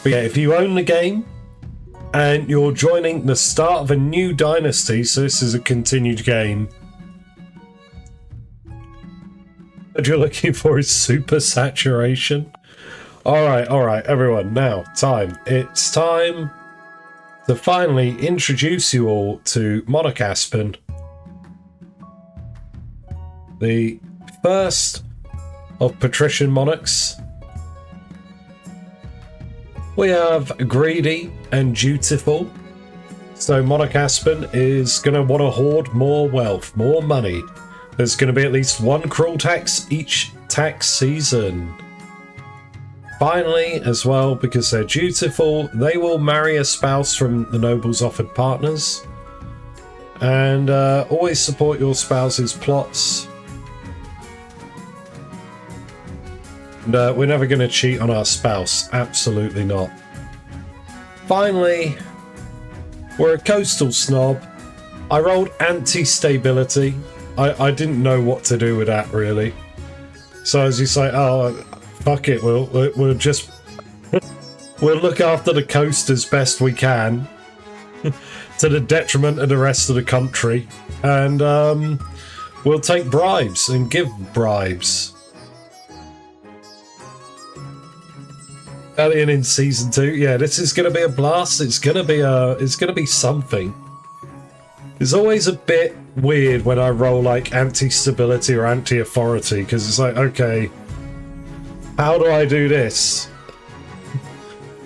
But yeah, if you own the game and you're joining the start of a new dynasty, so this is a continued game, what you're looking for is super saturation. All right, everyone. Now, it's time to finally introduce you all to Monarch Aspen, the first of patrician monarchs. We have greedy and dutiful. So Monarch Aspen is going to want to hoard more wealth, more money. There's going to be at least one cruel tax each tax season. Finally, as well, because they're dutiful, they will marry a spouse from the nobles offered partners. And always support your spouse's plots. And we're never going to cheat on our spouse. Absolutely not. Finally, we're a coastal snob. I rolled anti-stability. I didn't know what to do with that, really. So as you say, oh, fuck it, we'll just... we'll look after the coast as best we can. To the detriment of the rest of the country. And we'll take bribes and give bribes. Alien in season 2, yeah, this is going to be a blast. It's going to be something. It's always a bit weird when I roll like anti-stability or anti-authority, because it's like, okay, how do I do this?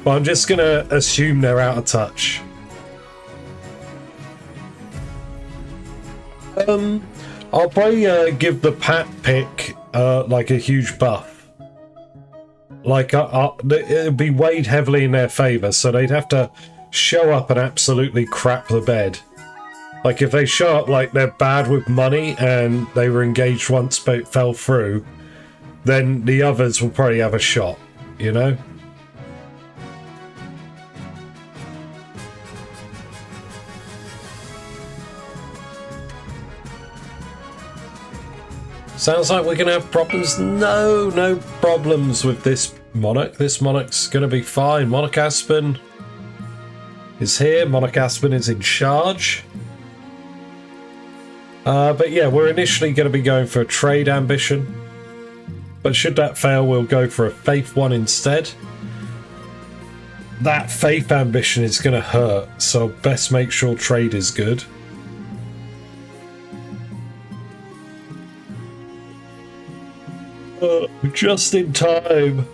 Well, I'm just going to assume they're out of touch. I'll probably give the Pat pick like a huge buff. Like, it'd be weighed heavily in their favour, so they'd have to show up and absolutely crap the bed. Like, if they show up like they're bad with money and they were engaged once but it fell through, then the others will probably have a shot, you know? Sounds like we're going to have problems. No problems with this monarch. This monarch's going to be fine. Monarch Aspen is here. Monarch Aspen is in charge. But yeah, we're initially going to be going for a trade ambition. But should that fail, we'll go for a faith one instead. That faith ambition is going to hurt, so best make sure trade is good. Just in time.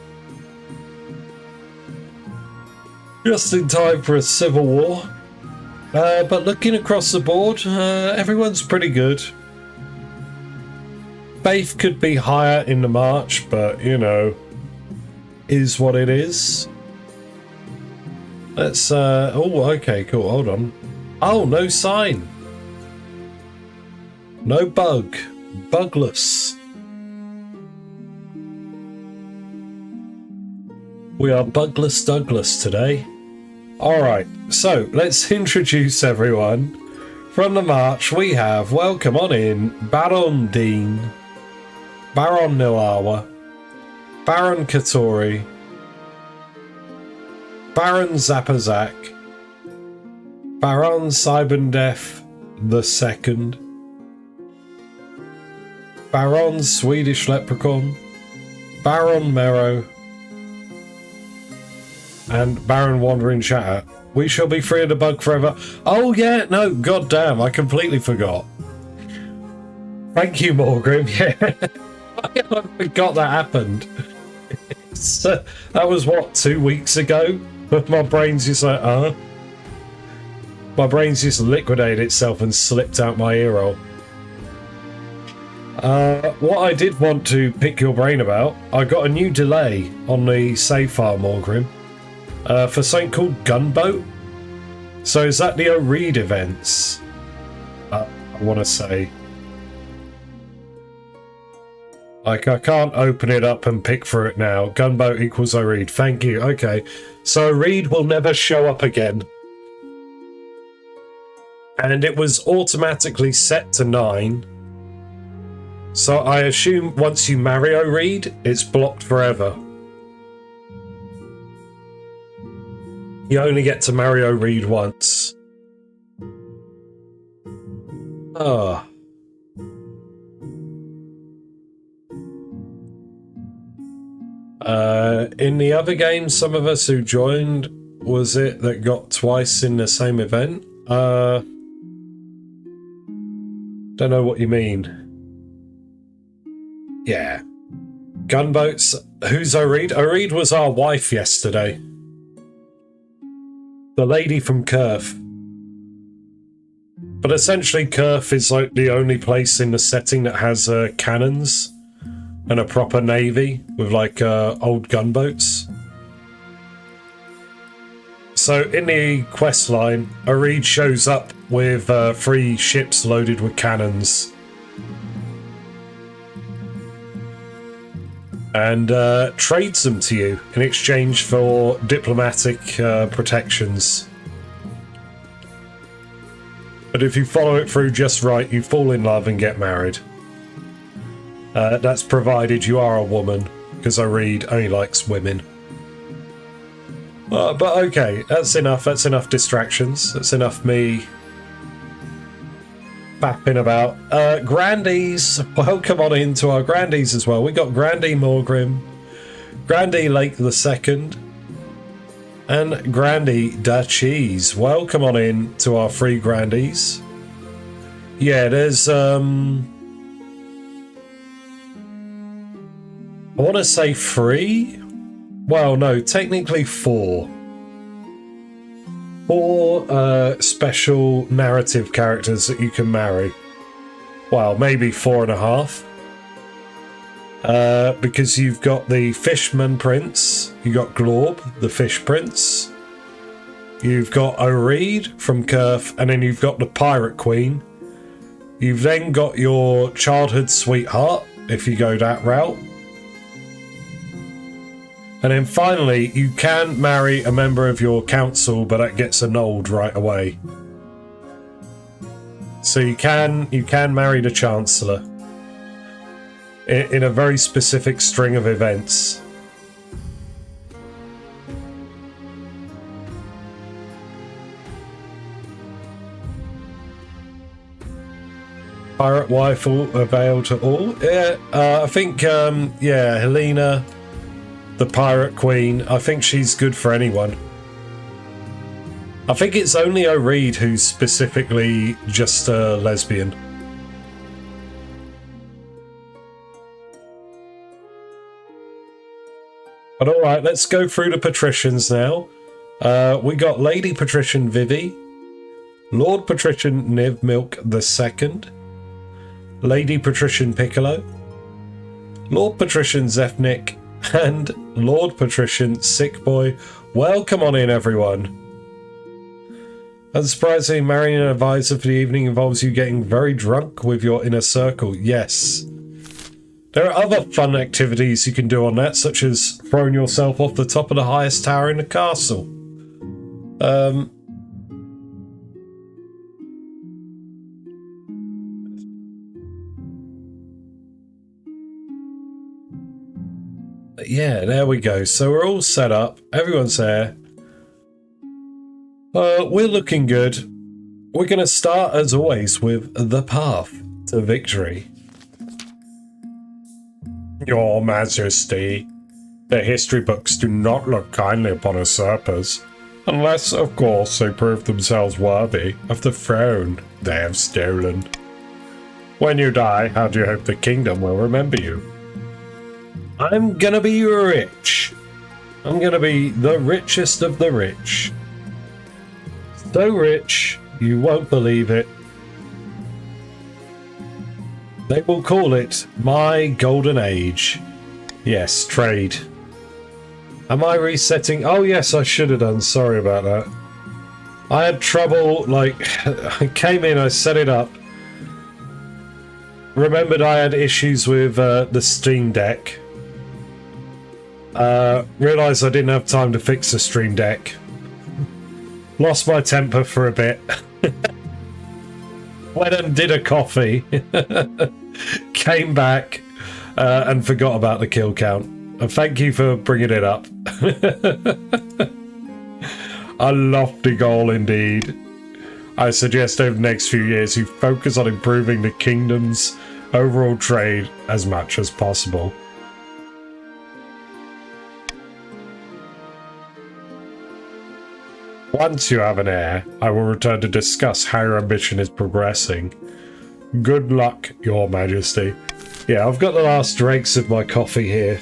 Just in time for a civil war. But looking across the board, everyone's pretty good. Faith could be higher in the March, but, you know, is what it is. Let's, oh, okay, cool, hold on. Oh, no sign. No bug. Bugless. We are Bugless Douglas today. Alright, so let's introduce everyone. From the March we have, welcome on in, Baron Dean, Baron Nilawa, Baron Katori, Baron Zapazak, Baron Cybendef II, Baron Swedish Leprechaun, Baron Mero, and Baron Wandering Shatter. We shall be free of the bug forever. Oh yeah, no, goddamn, I completely forgot. Thank you, Morgrim. Yeah, I forgot that happened. That was what, 2 weeks ago? My brain's just like, my brain's just liquidated itself and slipped out my ear hole. What I did want to pick your brain about, I got a new delay on the save file, Morgrim. For something called Gunboat. So is that the O'Reed events? I want to say. Like, I can't open it up and pick for it now. Gunboat equals O'Reed. Thank you. Okay. So O'Reed will never show up again. And it was automatically set to 9. So I assume once you marry O'Reed, it's blocked forever. You only get to marry O'Reed once. Oh. In the other game, some of us who joined, was it that got twice in the same event? Don't know what you mean. Yeah. Gunboats. Who's O'Reed? O'Reed was our wife yesterday. The lady from Kerf. But essentially, Kerf is like the only place in the setting that has cannons and a proper navy with like old gunboats. So in the quest line, O'Reed shows up with 3 ships loaded with cannons. And trades them to you in exchange for diplomatic protections. But if you follow it through just right, you fall in love and get married. That's provided you are a woman, because O'Reed only likes women. But okay, that's enough. That's enough distractions. That's enough me fapping about. Grandies, welcome on into our Grandies as well. We got Grandie Morgrim, Grandie Lake the Second, and Grandie Da Cheese. Welcome on in to our free Grandies. Yeah, there's I want to say 3. Well, no, technically 4. 4 special narrative characters that you can marry. Well, maybe 4.5. Because you've got the Fishman Prince, you got Glorb, the Fish Prince, you've got O'Reed from Kerf, and then you've got the Pirate Queen. You've then got your childhood sweetheart, if you go that route. And then finally, you can marry a member of your council, but that gets annulled right away. So you can marry the Chancellor in a very specific string of events. Pirate wife avail to all. Yeah, I think yeah, Helena, the Pirate Queen, I think she's good for anyone. I think it's only O'Reed who's specifically just a lesbian. But alright, let's go through the patricians now. We got Lady Patrician Vivi, Lord Patrician Niv Milk II, Lady Patrician Piccolo, Lord Patrician Zefnik, and Lord Patrician Sick Boy. Welcome on in, everyone. Unsurprisingly, marrying an advisor for the evening involves you getting very drunk with your inner circle. Yes. There are other fun activities you can do on that, such as throwing yourself off the top of the highest tower in the castle. Yeah, there we go. So we're all set up. Everyone's there. We're looking good. We're going to start, as always, with the path to victory. Your Majesty, the history books do not look kindly upon usurpers, unless, of course, they prove themselves worthy of the throne they have stolen. When you die, how do you hope the kingdom will remember you? I'm gonna be rich. I'm gonna be the richest of the rich. So rich, you won't believe it. They will call it my golden age. Yes, trade. Am I resetting? Oh yes, I should have done. Sorry about that. I had trouble, like, I came in, I set it up. Remembered I had issues with the Steam Deck. Realised I didn't have time to fix the Stream Deck. Lost my temper for a bit. Went and did a coffee. Came back and forgot about the kill count. And thank you for bringing it up. A lofty goal indeed. I suggest over the next few years you focus on improving the kingdom's overall trade as much as possible. Once you have an heir, I will return to discuss how your ambition is progressing. Good luck, Your Majesty. Yeah, I've got the last dregs of my coffee here.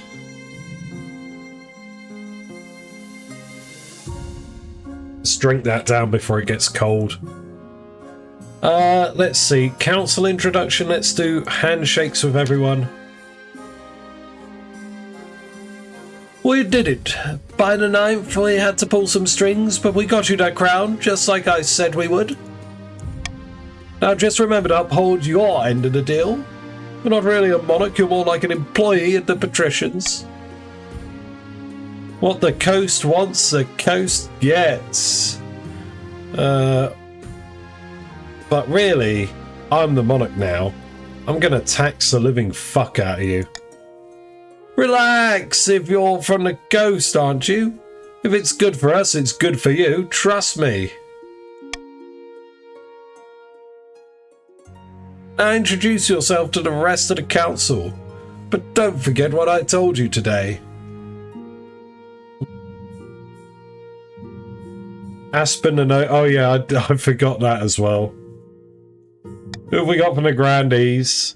Let's drink that down before it gets cold. Let's see. Council introduction. Let's do handshakes with everyone. We did it. By the 9th, we had to pull some strings, but we got you that crown, just like I said we would. Now just remember to uphold your end of the deal. You're not really a monarch, you're more like an employee of the patricians. What the coast wants, the coast gets. But really, I'm the monarch now. I'm gonna tax the living fuck out of you. Relax, if you're from the coast, aren't you? If it's good for us, it's good for you, trust me. Now introduce yourself to the rest of the council, but don't forget what I told you today. Aspen and oh yeah, I forgot that as well. Who have we got from the grandees?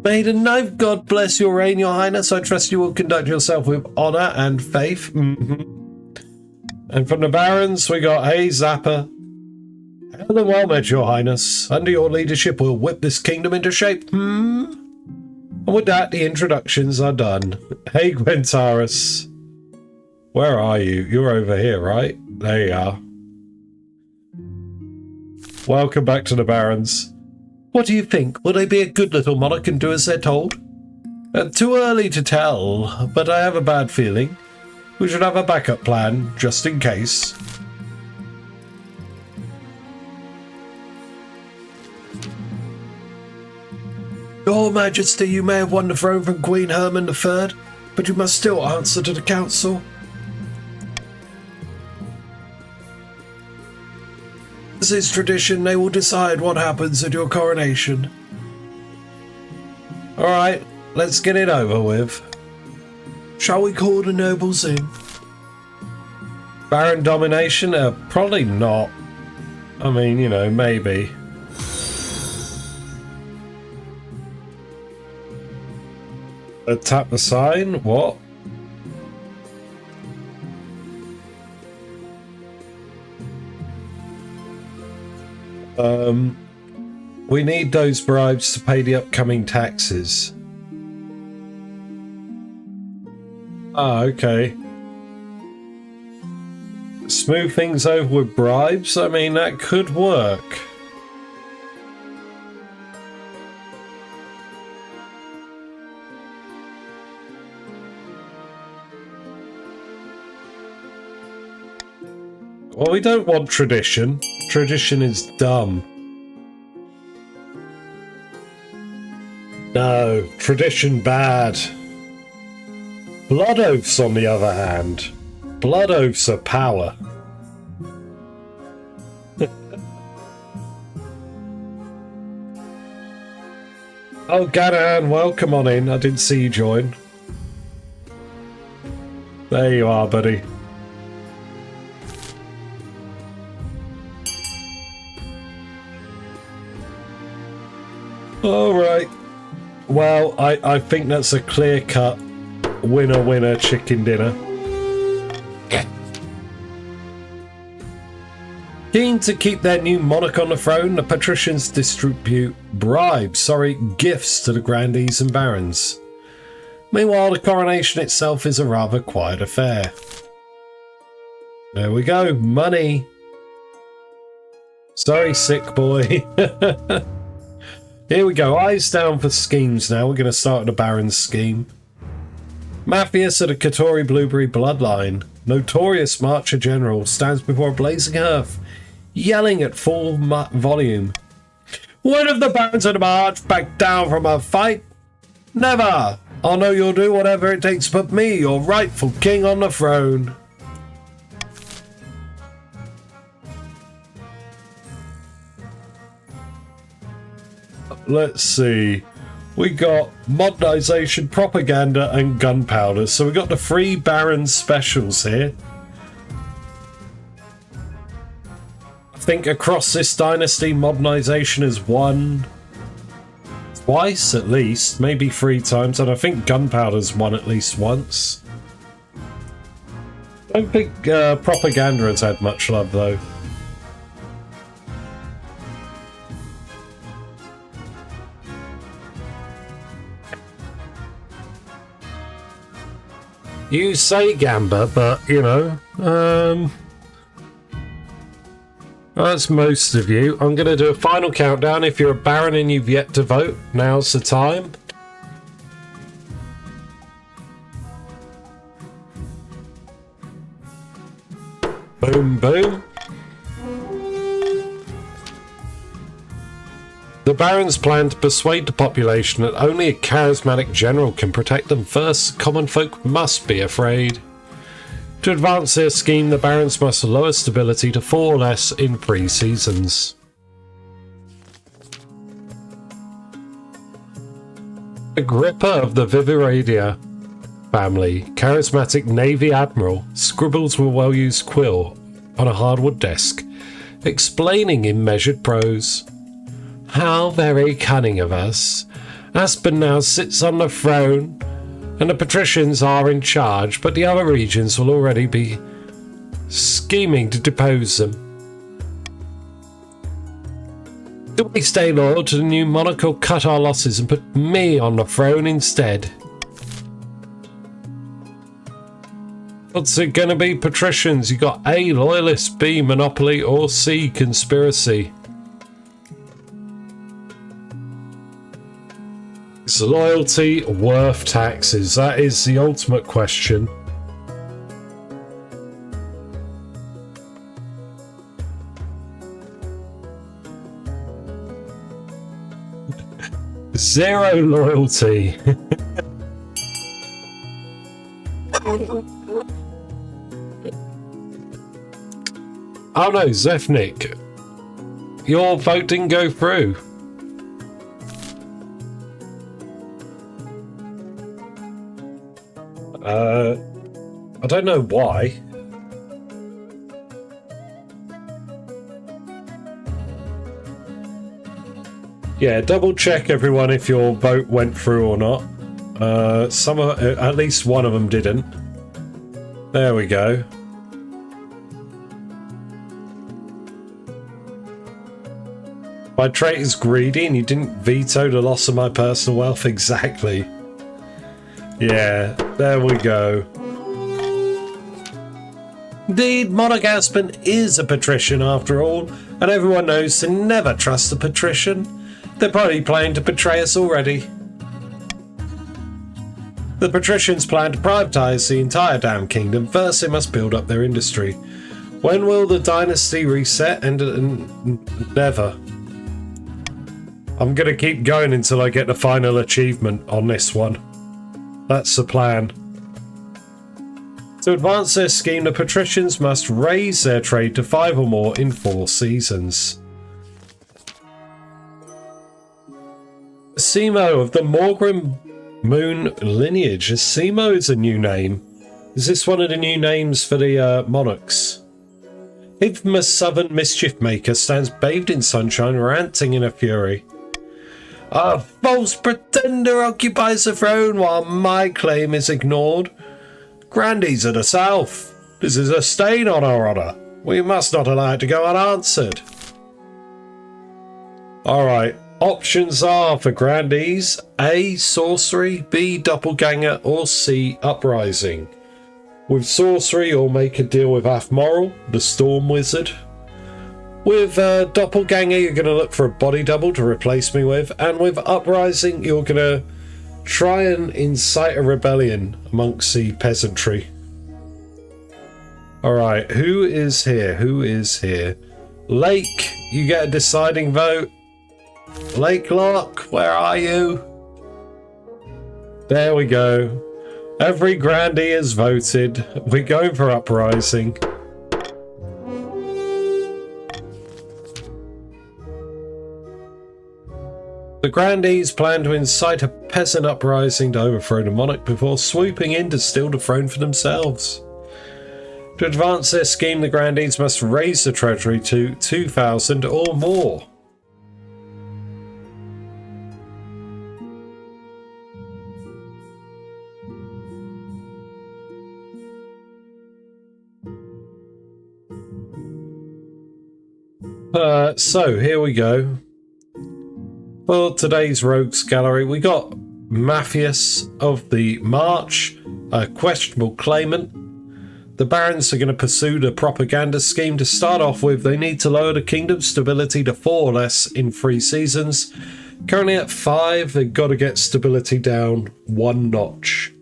May the 9th God bless your reign, your highness. I trust you will conduct yourself with honour and faith. And from the barons, we got Hey Zappa. Hail and well met, your highness. Under your leadership, we'll whip this kingdom into shape. And with that, the introductions are done. Hey Gwentaris. Where are you? You're over here, right? There you are. Welcome back to the barons. What do you think? Will they be a good little monarch and do as they're told? Too early to tell, but I have a bad feeling. We should have a backup plan, just in case. Your Majesty, you may have won the throne from Queen Herman III, but you must still answer to the council. As is tradition, they will decide what happens at your coronation. Alright, let's get it over with. Shall we call the nobles in? Baron domination? Probably not. I mean, you know, maybe. Tap the sign? What? We need those bribes to pay the upcoming taxes. Ah, okay. Smooth things over with bribes? I mean, that could work. Well, we don't want tradition. Tradition is dumb. No, tradition bad. Blood oaths, on the other hand. Blood oaths are power. Oh, Gadahan, welcome on in. I didn't see you join. There you are, buddy. Alright. Well, I think that's a clear-cut winner-winner chicken dinner. Keen to keep their new monarch on the throne, the patricians distribute gifts to the grandees and barons. Meanwhile, the coronation itself is a rather quiet affair. There we go, money. Sorry, sick boy. Here we go, eyes down for schemes now. We're going to start with the Baron's scheme. Matthias of the Katori Blueberry bloodline, notorious Marcher General, stands before a blazing hearth, yelling at full volume. When have the Barons of the March backed down from a fight? Never! I know you'll do whatever it takes to put me, your rightful king, on the throne. let's see. We got modernization, propaganda, and gunpowder. So we got the 3 Baron specials here. I think across this dynasty, modernization is won twice at least, maybe 3 times, and I think gunpowder's won at least once. I don't think propaganda has had much love though. You say Gamba, but you know, that's most of you. I'm going to do a final countdown. If you're a Baron and you've yet to vote, now's the time. Boom, boom. The Barons plan to persuade the population that only a charismatic general can protect them first. Common folk must be afraid. To advance their scheme, the Barons must lower stability to 4 or less in 3 seasons. Agrippa of the Viviradia family, charismatic Navy Admiral, scribbles with a well-used quill on a hardwood desk, explaining in measured prose. How very cunning of us. Aspen now sits on the throne, and the patricians are in charge, but the other regions will already be scheming to depose them. Do we stay loyal to the new monarch or cut our losses and put me on the throne instead? What's it gonna be, patricians? You got A, loyalist, B, monopoly, or C, conspiracy. Is loyalty worth taxes? That is the ultimate question. Zero loyalty. Oh no, Zefnik. Your vote didn't go through. I don't know why. Yeah, double check everyone if your vote went through or not. At least one of them didn't. There we go. My trait is greedy and you didn't veto the loss of my personal wealth. Exactly. Yeah, there we go. Indeed, Monarch Aspen is a patrician after all, and everyone knows to never trust a patrician. They're probably planning to betray us already. The patricians plan to privatise the entire damn kingdom. First, they must build up their industry. When will the dynasty reset? And never. I'm going to keep going until I get the final achievement on this one. That's the plan. To advance their scheme, the patricians must raise their trade to 5 or more in 4 seasons. Simo of the Morgrim Moon lineage. Simo is a new name. Is this one of the new names for the monarchs? Infamous southern mischief maker stands bathed in sunshine, ranting in a fury. A false pretender occupies the throne while my claim is ignored. Grandees of the south, this is a stain on our honour. We must not allow it to go unanswered. Alright, options are for grandees: A, sorcery, B, doppelganger, or C, uprising. With sorcery, you'll make a deal with Afmoral, the storm wizard. With doppelganger, you're going to look for a body double to replace me with. And with uprising, you're going to try and incite a rebellion amongst the peasantry. Alright, who is here? Who is here? Lake, you get a deciding vote. Lake Lock, where are you? There we go. Every grandee has voted. We're going for uprising. The Grandees plan to incite a peasant uprising to overthrow the monarch before swooping in to steal the throne for themselves. To advance their scheme, the Grandees must raise the treasury to 2,000 or more. So here we go. For today's Rogues Gallery, we got Matthias of the March, a questionable claimant. The barons are going to pursue the propaganda scheme. To start off with, they need to lower the kingdom's stability to 4 or less in 3 seasons. Currently at 5, they've got to get stability down 1 notch.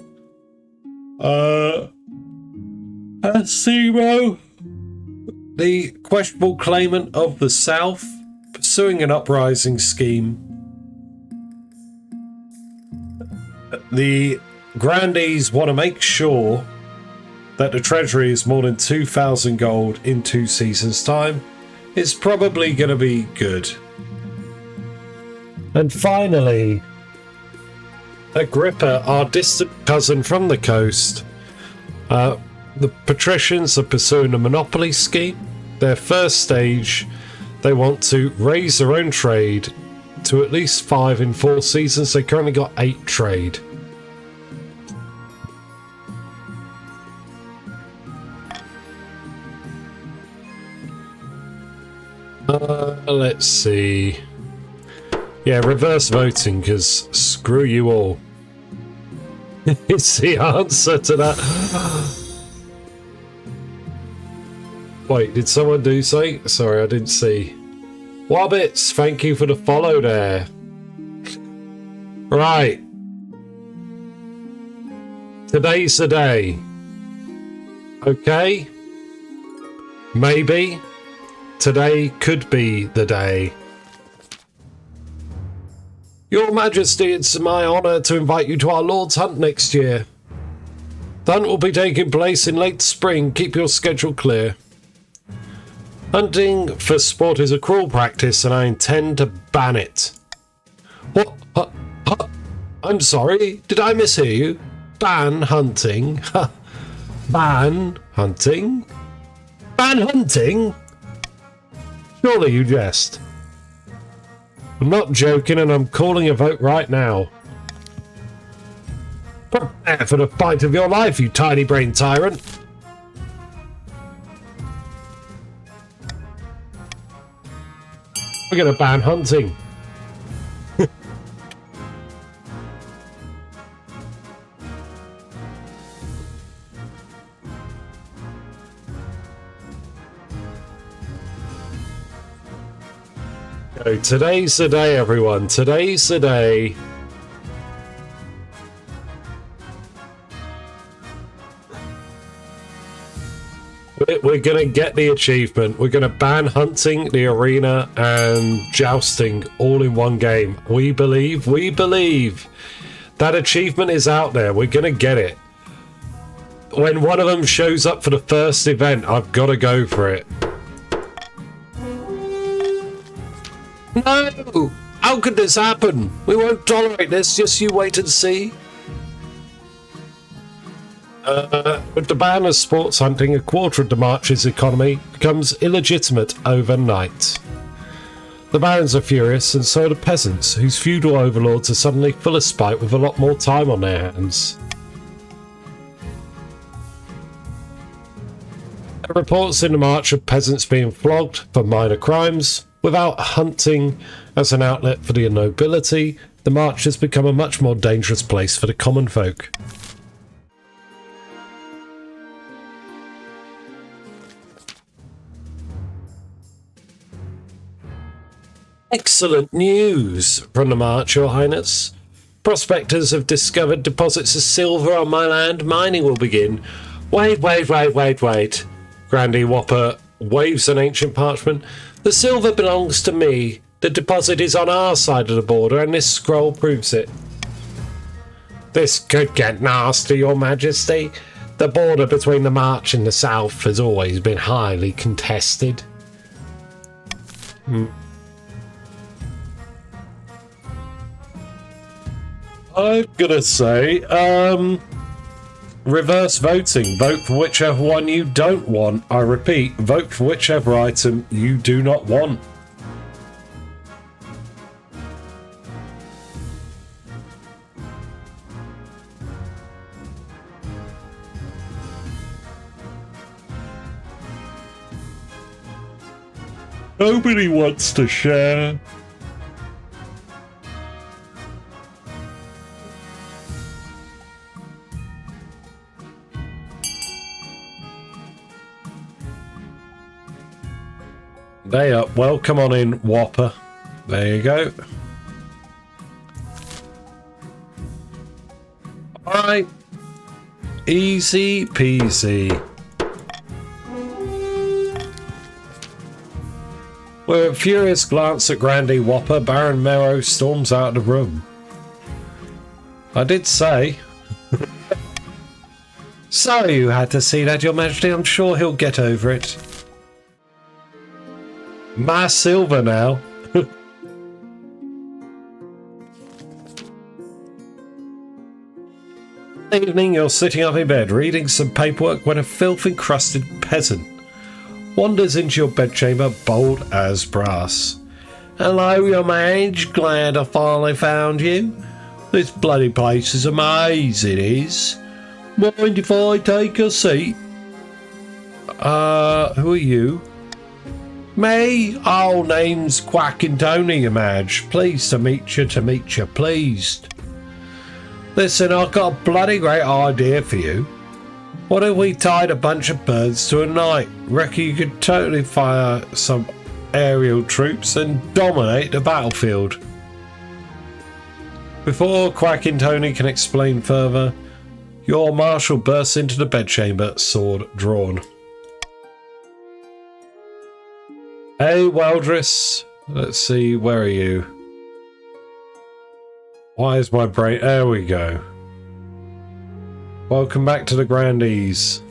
Zero. The questionable claimant of the south, pursuing an uprising scheme. The Grandees want to make sure that the treasury is more than 2,000 gold in 2 seasons' time. It's probably going to be good. And finally, Agrippa, our distant cousin from the coast. The patricians are pursuing a monopoly scheme. Their first stage, they want to raise their own trade to at least 5 in 4 seasons. They currently got 8 trade. Let's see. Yeah, reverse voting, because screw you all. It's the answer to that. Wait, did someone do something? Sorry, I didn't see. Wobbits, thank you for the follow there. Right. Today's the day. Okay? Maybe. Today could be the day. Your Majesty, it's my honour to invite you to our Lord's Hunt next year. The hunt will be taking place in late spring. Keep your schedule clear. Hunting for sport is a cruel practice, and I intend to ban it. What? I'm sorry, did I mishear you? Ban hunting? Ban hunting? Ban hunting? Surely you jest. I'm not joking, and I'm calling a vote right now. Prepare for the fight of your life, you tiny-brained tyrant. We're going to ban hunting. So today's the day, everyone. Today's the day. We're going to get the achievement. We're going to ban hunting, the arena, and jousting all in one game. We believe that achievement is out there. We're going to get it. When one of them shows up for the first event, I've got to go for it. No! How could this happen? We won't tolerate this. Just you wait and see. With the ban of sports hunting, a quarter of the March's economy becomes illegitimate overnight. The barons are furious, and so are the peasants, whose feudal overlords are suddenly full of spite with a lot more time on their hands. There are reports in the March of peasants being flogged for minor crimes. Without hunting as an outlet for the nobility, the March has become a much more dangerous place for the common folk. Excellent news from the March, Your Highness. Prospectors have discovered deposits of silver on my land. Mining will begin. Wait. Grandy Whopper waves an ancient parchment. The silver belongs to me. The deposit is on our side of the border, and this scroll proves it. This could get nasty, Your Majesty. The border between the March and the South has always been highly contested. I'm gonna say, reverse voting. Vote for whichever one you don't want. I repeat, vote for whichever item you do not want. Nobody wants to share. They are. Well, come on in, Whopper. There you go. Alright. Easy peasy. With a furious glance at Grandy Whopper, Baron Mero storms out of the room. I did say. So you had to see that, Your Majesty. I'm sure he'll get over it. My silver now. Evening, you're sitting up in bed reading some paperwork when a filth-encrusted peasant wanders into your bedchamber, bold as brass. Hello, Your Mage. Glad I finally found you. This bloody place is a maze, it is. Mind if I take a seat? Who are you? Me? Oh, name's Quacking Tony, Your Mage. Pleased to meet you, pleased. Listen, I've got a bloody great idea for you. What if we tied a bunch of birds to a knight? Reckon you could totally fire some aerial troops and dominate the battlefield. Before Quacking Tony can explain further, your marshal bursts into the bedchamber, sword drawn. Hey, Weldris. Let's see, where are you? Why is my brain... There we go. Welcome back to the Grandies.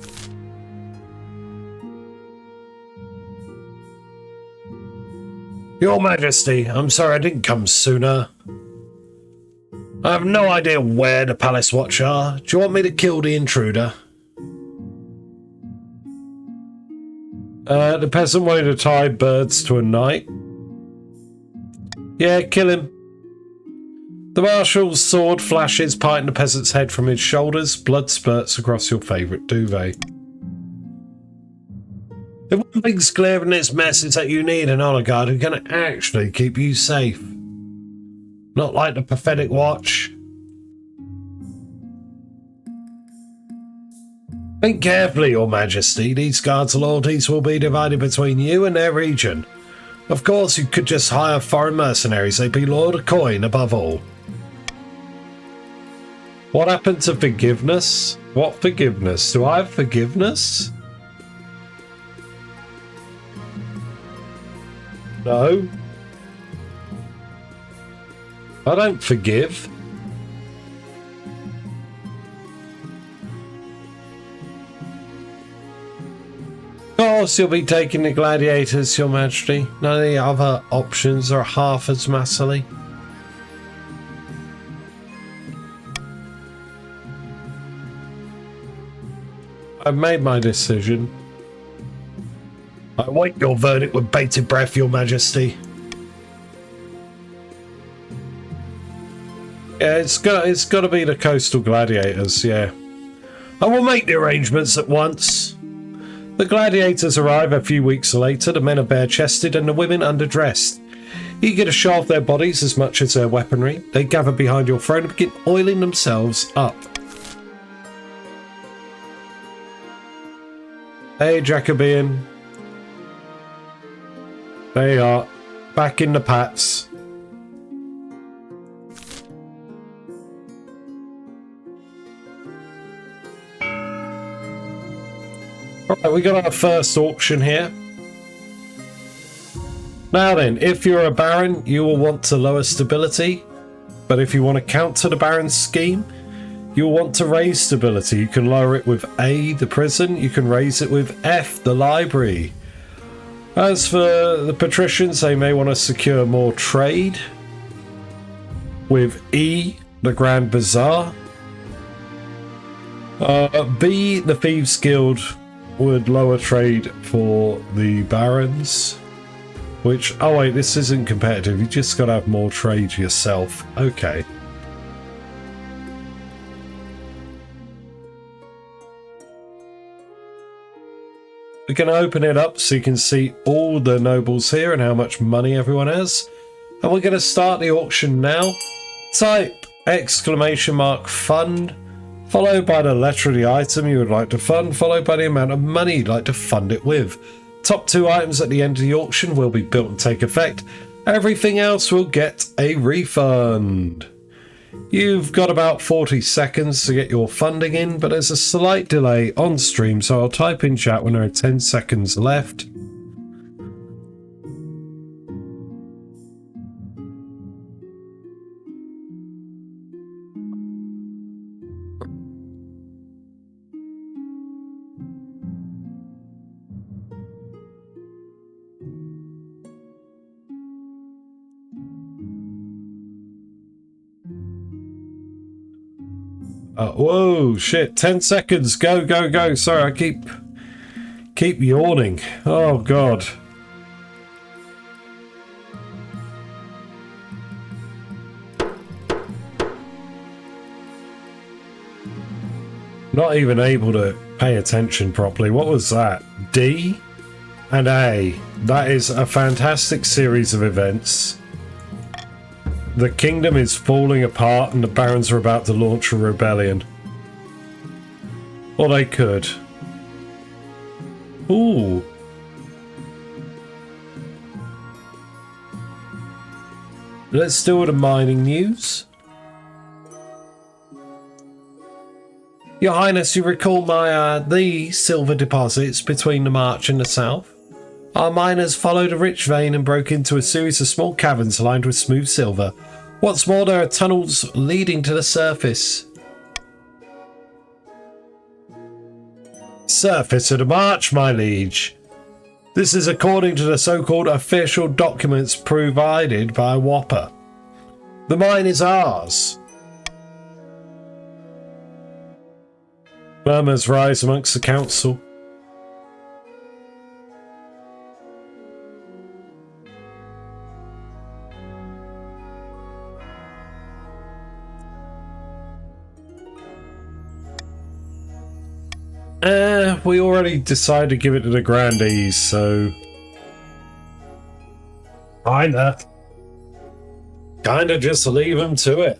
Your Majesty, I'm sorry I didn't come sooner. I have no idea where the Palace Watch are. Do you want me to kill the intruder? The peasant wanted to tie birds to a knight. Yeah, kill him. The marshal's sword flashes, parting the peasant's head from his shoulders. Blood spurts across your favourite duvet. If one thing's clear from this mess is that you need an honour guard who can actually keep you safe. Not like the pathetic watch. Think carefully, Your Majesty. These guards' loyalties will be divided between you and their region. Of course, you could just hire foreign mercenaries. They'd be loyal to coin above all. What happened to forgiveness? What forgiveness? Do I have forgiveness? No. I don't forgive. Of course you'll be taking the gladiators, Your Majesty. None of the other options are half as massily. I've made my decision. I await your verdict with bated breath, Your Majesty. Yeah, it's got to be the coastal gladiators, yeah. I will make the arrangements at once. The gladiators arrive a few weeks later. The men are bare-chested and the women underdressed. Eager to show off their bodies as much as their weaponry, they gather behind your throne and begin oiling themselves up. Hey, Jacobean. There you are. Back in the pats. Alright, we got our first auction here. Now then, if you're a baron, you will want to lower stability. But if you want to counter the baron's scheme, you'll want to raise stability. You can lower it with A, the prison. You can raise it with F, the library. As for the patricians, they may want to secure more trade with E, the Grand Bazaar. B, the Thieves Guild would lower trade for the Barons. Which, oh wait, this isn't competitive. You just got to have more trade yourself. Okay. We're going to open it up so you can see all the nobles here and how much money everyone has. And we're going to start the auction now. Type !fund, followed by the letter of the item you would like to fund, followed by the amount of money you'd like to fund it with. Top 2 items at the end of the auction will be built and take effect. Everything else will get a refund. You've got about 40 seconds to get your funding in, but there's a slight delay on stream, so I'll type in chat when there are 10 seconds left. Whoa, shit, 10 seconds, go, go, go. Sorry, I keep yawning. Oh, God. Not even able to pay attention properly. What was that? D and A. That is a fantastic series of events. The kingdom is falling apart and the barons are about to launch a rebellion. Or they could. Ooh. Let's do the mining news. Your Highness, you recall the silver deposits between the March and the south? Our miners followed a rich vein and broke into a series of small caverns lined with smooth silver. What's more, there are tunnels leading to the surface. Surface of the March, my liege. This is according to the so-called official documents provided by Whopper. The mine is ours. Murmurs rise amongst the council. We already decided to give it to the Grandees, so... Kinda just leave them to it.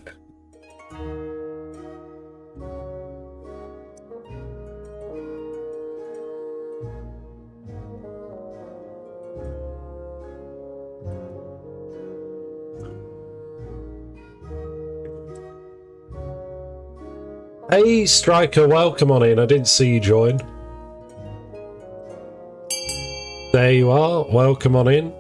Hey, Striker, welcome on in. I didn't see you join. There you are. Welcome on in.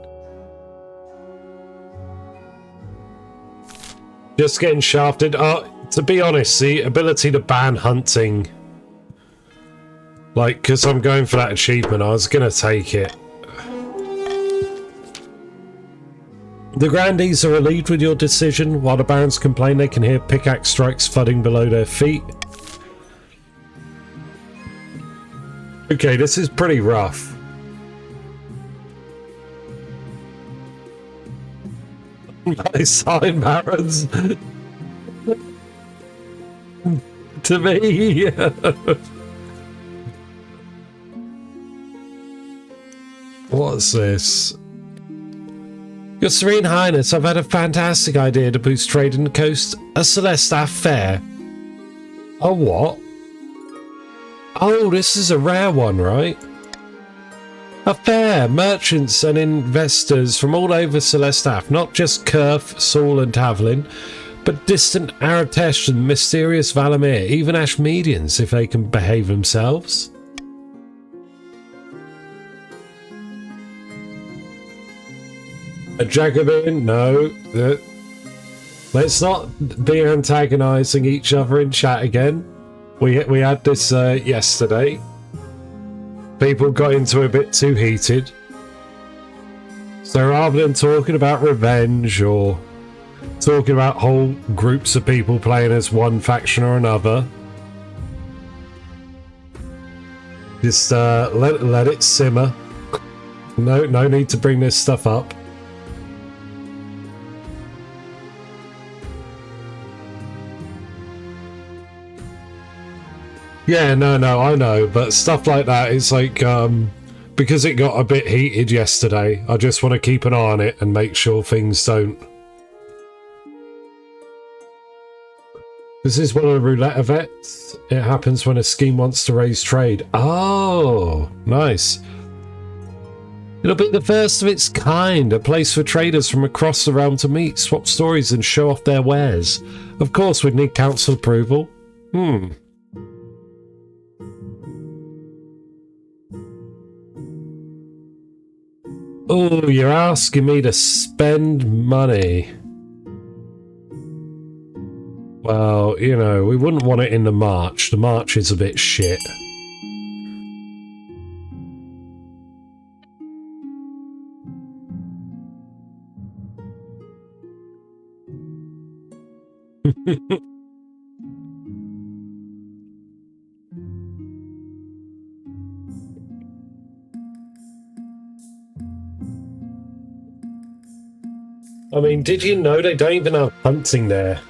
Just getting shafted. To be honest, the ability to ban hunting. Like, because I'm going for that achievement, I was going to take it. The Grandees are relieved with your decision, while the Barons complain they can hear pickaxe strikes thudding below their feet. Okay, this is pretty rough. I sign Barons. To me. What's this? Your Serene Highness, I've had a fantastic idea to boost trade in the coast. A Celestaff fair. A what? Oh, this is a rare one, right? A fair. Merchants and investors from all over Celestaff, not just Kerf, Saul and Tavlin, but distant Aratesh and mysterious Valamir, even Ashmedians, if they can behave themselves. A Jacobin? No. Let's not be antagonising each other in chat again. We had this yesterday. People got into it a bit too heated. So rather than talking about revenge or talking about whole groups of people playing as one faction or another. Just let it simmer. No need to bring this stuff up. Yeah, no, I know, but stuff like that is like, because it got a bit heated yesterday, I just want to keep an eye on it and make sure things don't. This is one of the roulette events. It happens when a scheme wants to raise trade. Oh, nice. It'll be the first of its kind, a place for traders from across the realm to meet, swap stories and show off their wares. Of course, we'd need council approval. Oh, you're asking me to spend money. Well, you know, we wouldn't want it in the March. The March is a bit shit. I mean, did you know they don't even have hunting there?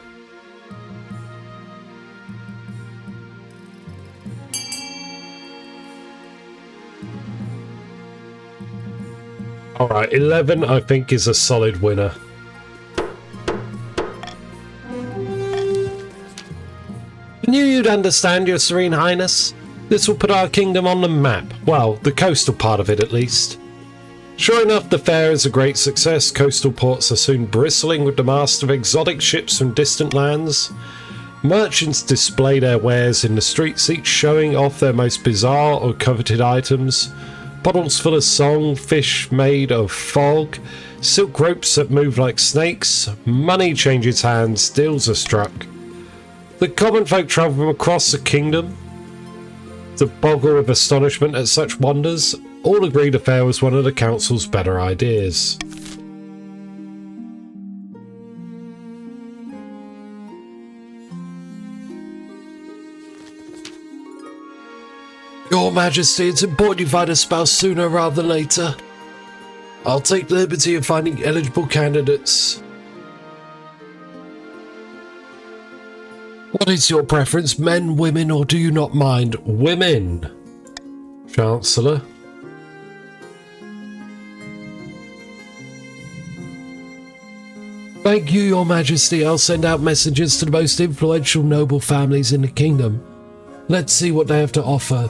Alright, 11 I think is a solid winner. I knew you'd understand, Your Serene Highness. This will put our kingdom on the map. Well, the coastal part of it at least. Sure enough, the fair is a great success. Coastal ports are soon bristling with the mast of exotic ships from distant lands. Merchants display their wares in the streets, each showing off their most bizarre or coveted items. Bottles full of song, fish made of fog, silk ropes that move like snakes, money changes hands, deals are struck. The common folk travel from across the kingdom to boggle with astonishment at such wonders. All agree the fair was one of the council's better ideas. Your Majesty, it's important you find a spouse sooner rather than later. I'll take the liberty of finding eligible candidates. What is your preference, men, women, or do you not mind? Women, Chancellor. Thank you, Your Majesty. I'll send out messages to the most influential noble families in the kingdom. Let's see what they have to offer.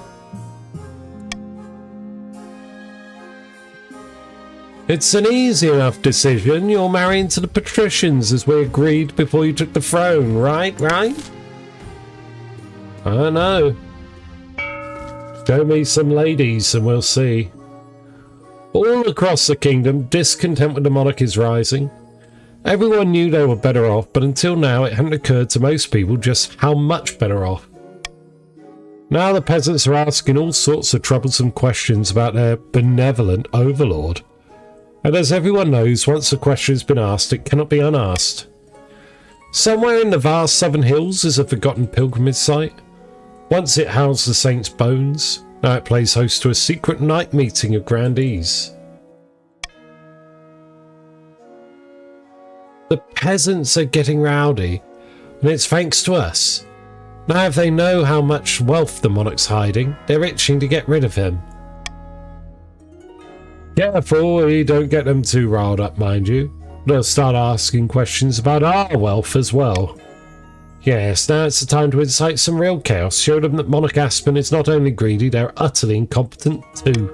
It's an easy enough decision. You're marrying to the patricians as we agreed before you took the throne, right? I don't know. Show me some ladies and we'll see. All across the kingdom, discontent with the monarch is rising. Everyone knew they were better off, but until now it hadn't occurred to most people just how much better off. Now the peasants are asking all sorts of troublesome questions about their benevolent overlord. And as everyone knows, once a question has been asked, it cannot be unasked. Somewhere in the vast southern hills is a forgotten pilgrimage site. Once it housed the saints' bones, now it plays host to a secret night meeting of grandees. The peasants are getting rowdy, and it's thanks to us. Now if they know how much wealth the monarch's hiding, they're itching to get rid of him. Careful, we don't get them too riled up, mind you. They'll start asking questions about our wealth as well. Yes, now it's the time to incite some real chaos. Show them that Monarch Aspen is not only greedy, they're utterly incompetent too.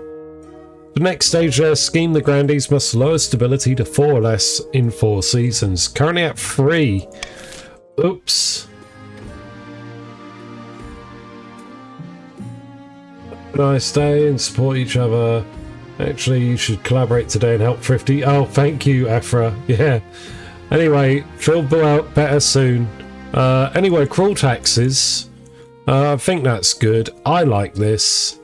The next stage of their scheme, the grandees must lower stability to 4 or less in 4 seasons. Currently at 3. Oops. Nice day and support each other. Actually, you should collaborate today and help Thrifty. Oh, thank you, Ephra. Yeah. Anyway, feel better soon. Anyway, cruel taxes. I think that's good. I like this.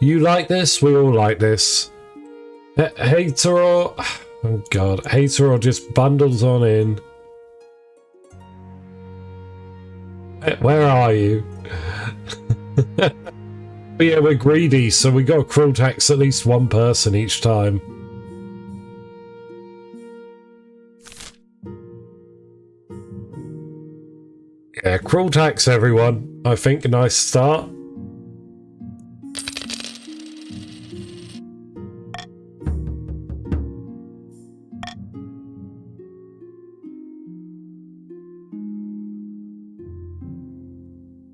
You like this? We all like this. Hey, Taro. Oh god, Hater or just bundles on in. Where are you? But yeah, we're greedy, so we got to cruel tax at least one person each time. Yeah, cruel tax everyone. I think a nice start.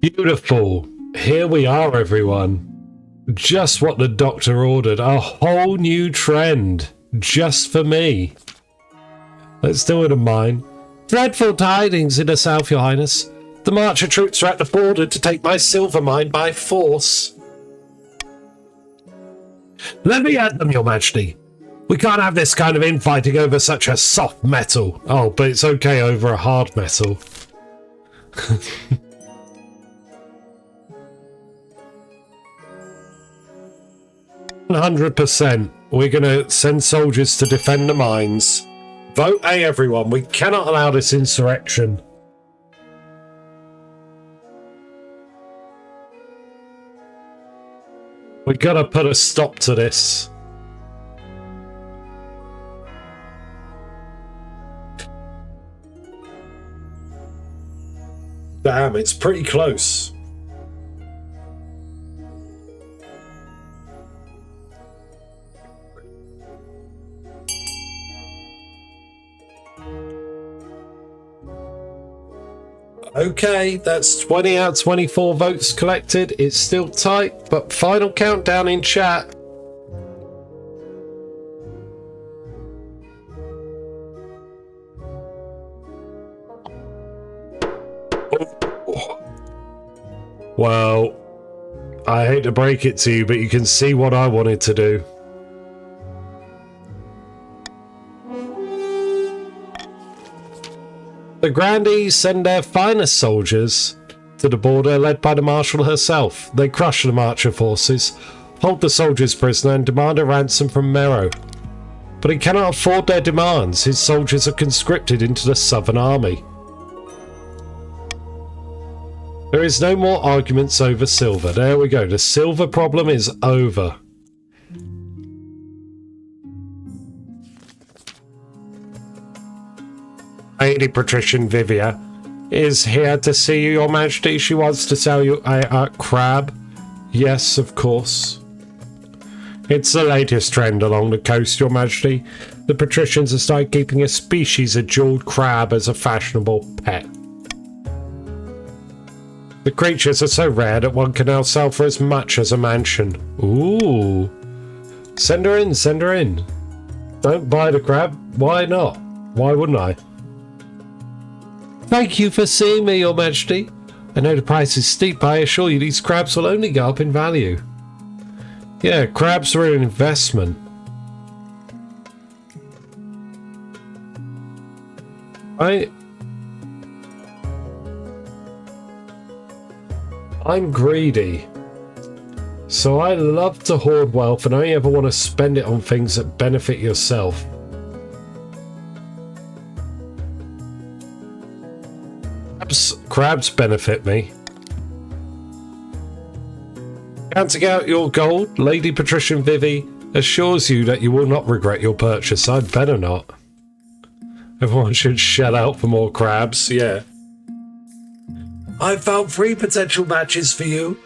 Beautiful. Here we are, everyone. Just what the doctor ordered. A whole new trend. Just for me. Let's do it in mine. Dreadful tidings in the south, your highness. The Marcher troops are at the border to take my silver mine by force. Let me at them, your majesty. We can't have this kind of infighting over such a soft metal. Oh, but it's okay over a hard metal. 100%. We're going to send soldiers to defend the mines. Vote A, everyone. We cannot allow this insurrection. We gotta put a stop to this. Damn, it's pretty close. Okay, that's 20 out of 24 votes collected. It's still tight, but final countdown in chat. Well, I hate to break it to you, but you can see what I wanted to do. The Grandees send their finest soldiers to the border, led by the Marshal herself. They crush the Marcher forces, hold the soldiers prisoner, and demand a ransom from Merrow. But he cannot afford their demands. His soldiers are conscripted into the Southern Army. There is no more arguments over silver. There we go. The silver problem is over. Lady Patrician Vivia is here to see you, your majesty. She wants to sell you a crab. Yes, of course. It's the latest trend along the coast, your majesty. The patricians have started keeping a species of jeweled crab as a fashionable pet. The creatures are so rare that one can now sell for as much as a mansion. Ooh. Send her in, send her in. Don't buy the crab. Why not? Why wouldn't I? Thank you for seeing me, your majesty. I know the price is steep, but I assure you these crabs will only go up in value. Yeah, crabs are an investment. I'm greedy. So I love to hoard wealth and only ever want to spend it on things that benefit yourself. Crabs benefit me. Counting out your gold, Lady Patrician Vivi assures you that you will not regret your purchase. I'd better not. Everyone should shell out for more crabs, yeah. I've found 3 potential matches for you.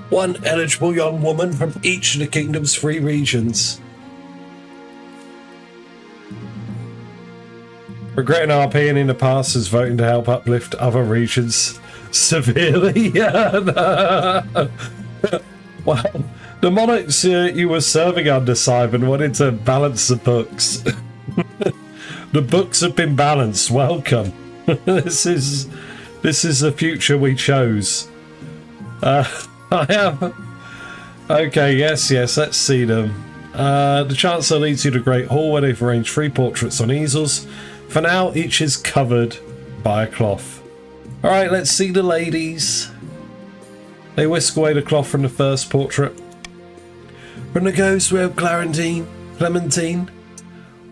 1 eligible young woman from each of the kingdom's 3 regions. Regretting RPing in the past as voting to help uplift other regions severely. Well, the monarchs you were serving under, Simon, wanted to balance the books. The books have been balanced. Welcome. This is the future we chose. I have. Okay, yes, let's see them. The Chancellor leads you to Great Hall where they've arranged 3 portraits on easels. For now, each is covered by a cloth. Alright, let's see the ladies. They whisk away the cloth from the first portrait. From the ghost we have Clementine.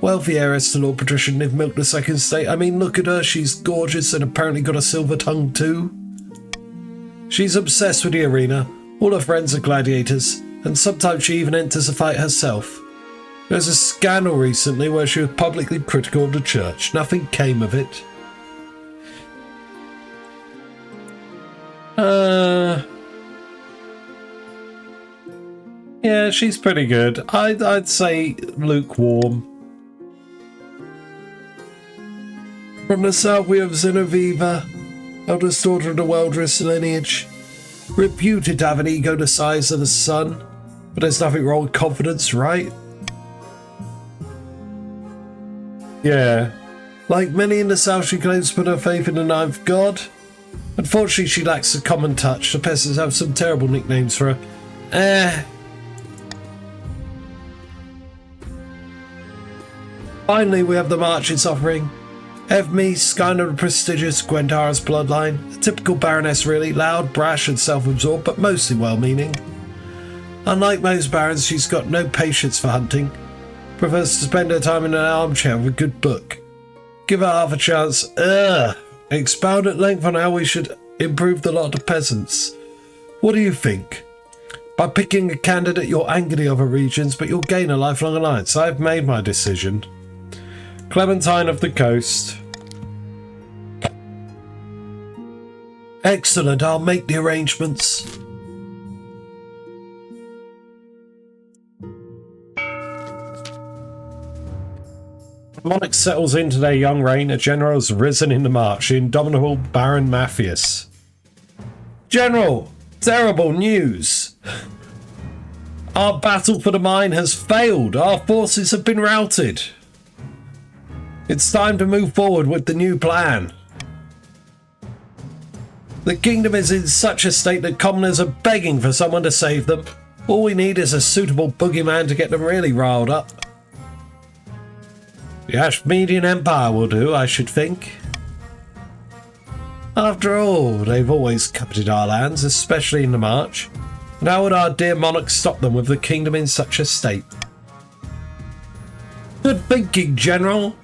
Wealthy heiress to Lord Patrician if milked the second estate. I mean, look at her. She's gorgeous and apparently got a silver tongue too. She's obsessed with the arena. All her friends are gladiators, and sometimes she even enters a fight herself. There was a scandal recently where she was publicly critical of the church. Nothing came of it. Yeah, she's pretty good. I'd say lukewarm. From the south we have Zenoviva, eldest daughter of the well-dressed lineage. Reputed to have an ego the size of the sun, but there's nothing wrong with confidence, right? Yeah. Like many in the south, she claims to put her faith in the ninth god. Unfortunately, she lacks a common touch. The peasants have some terrible nicknames for her. Finally, we have the March's offering. Evme, kind of the prestigious Gwendara's bloodline. A typical baroness, really. Loud, brash, and self-absorbed, but mostly well-meaning. Unlike most barons, she's got no patience for hunting. Prefers to spend her time in an armchair with a good book. Give her half a chance. Expound at length on how we should improve the lot of peasants. What do you think? By picking a candidate, you'll anger the other regions, but you'll gain a lifelong alliance. I've made my decision. Clementine of the Coast. Excellent, I'll make the arrangements. Monarch settles into their young reign. A general has risen in the march, the indomitable Baron Matthias. General, terrible news. Our battle for the mine has failed. Our forces have been routed. It's time to move forward with the new plan. The kingdom is in such a state that commoners are begging for someone to save them. All we need is a suitable boogeyman to get them really riled up. The Ashmedian Empire will do, I should think. After all, they've always coveted our lands, especially in the March. And how would our dear monarch stop them with the kingdom in such a state? Good thinking, General.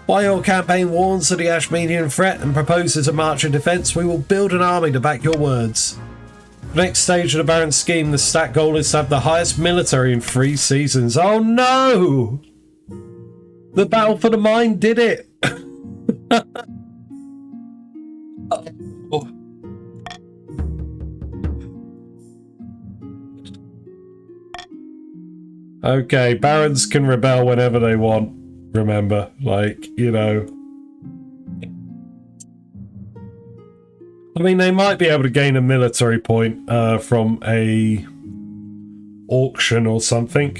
While your campaign warns of the Ashmedian threat and proposes a march of defence, we will build an army to back your words. The next stage of the Baron's scheme, the stat goal is to have the highest military in 3 seasons. Oh no! The battle for the mine did it! Okay, barons can rebel whenever they want. Remember, like, you know. I mean, they might be able to gain a military point from a auction or something.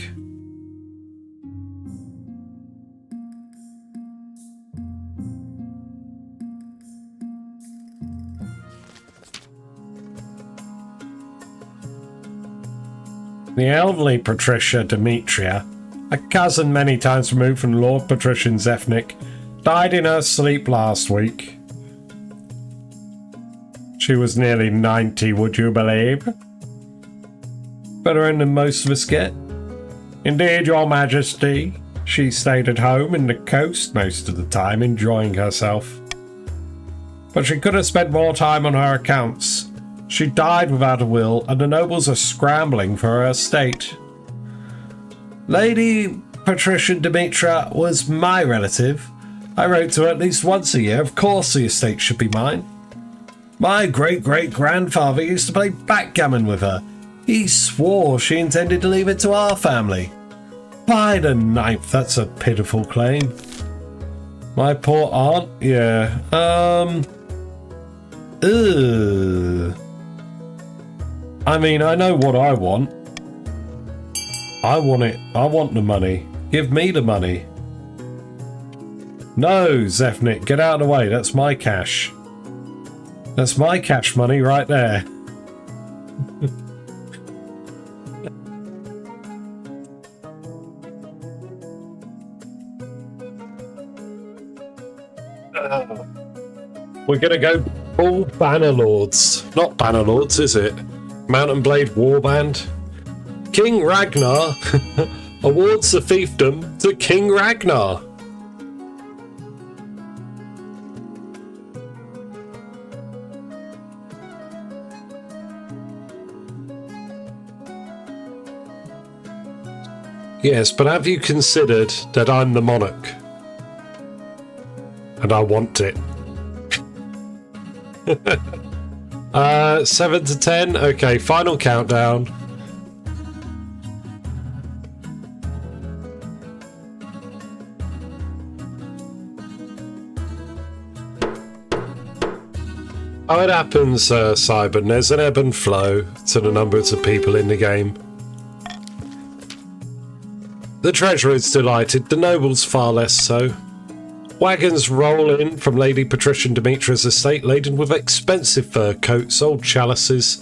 The elderly Patricia Demetria, a cousin many times removed from Lord Patrician Zefnik, died in her sleep last week. She was nearly 90, would you believe? Better in than most of us get. Indeed, Your Majesty. She stayed at home in the coast most of the time, enjoying herself. But she could have spent more time on her accounts. She died without a will, and the nobles are scrambling for her estate. Lady Patrician Demetria was my relative. I wrote to her at least once a year. Of course the estate should be mine. My great-great-grandfather used to play backgammon with her. He swore she intended to leave it to our family. By the 9th, that's a pitiful claim. My poor aunt? Yeah. I mean, I know what I want. I want it. I want the money. Give me the money. No, Zefnik, get out of the way. That's my cash. That's my cash money right there. We're gonna go full Bannerlords. Not Bannerlords, is it? Mount and Blade Warband. King Ragnar awards the fiefdom to King Ragnar. Yes, but have you considered that I'm the monarch? And I want it. 7 to 10. Okay, final countdown. Oh, it happens, Cybern. There's an ebb and flow to the numbers of people in the game. The treasurer is delighted, the nobles far less so. Wagons roll in from Lady Patrician Demetra's estate laden with expensive fur coats, old chalices,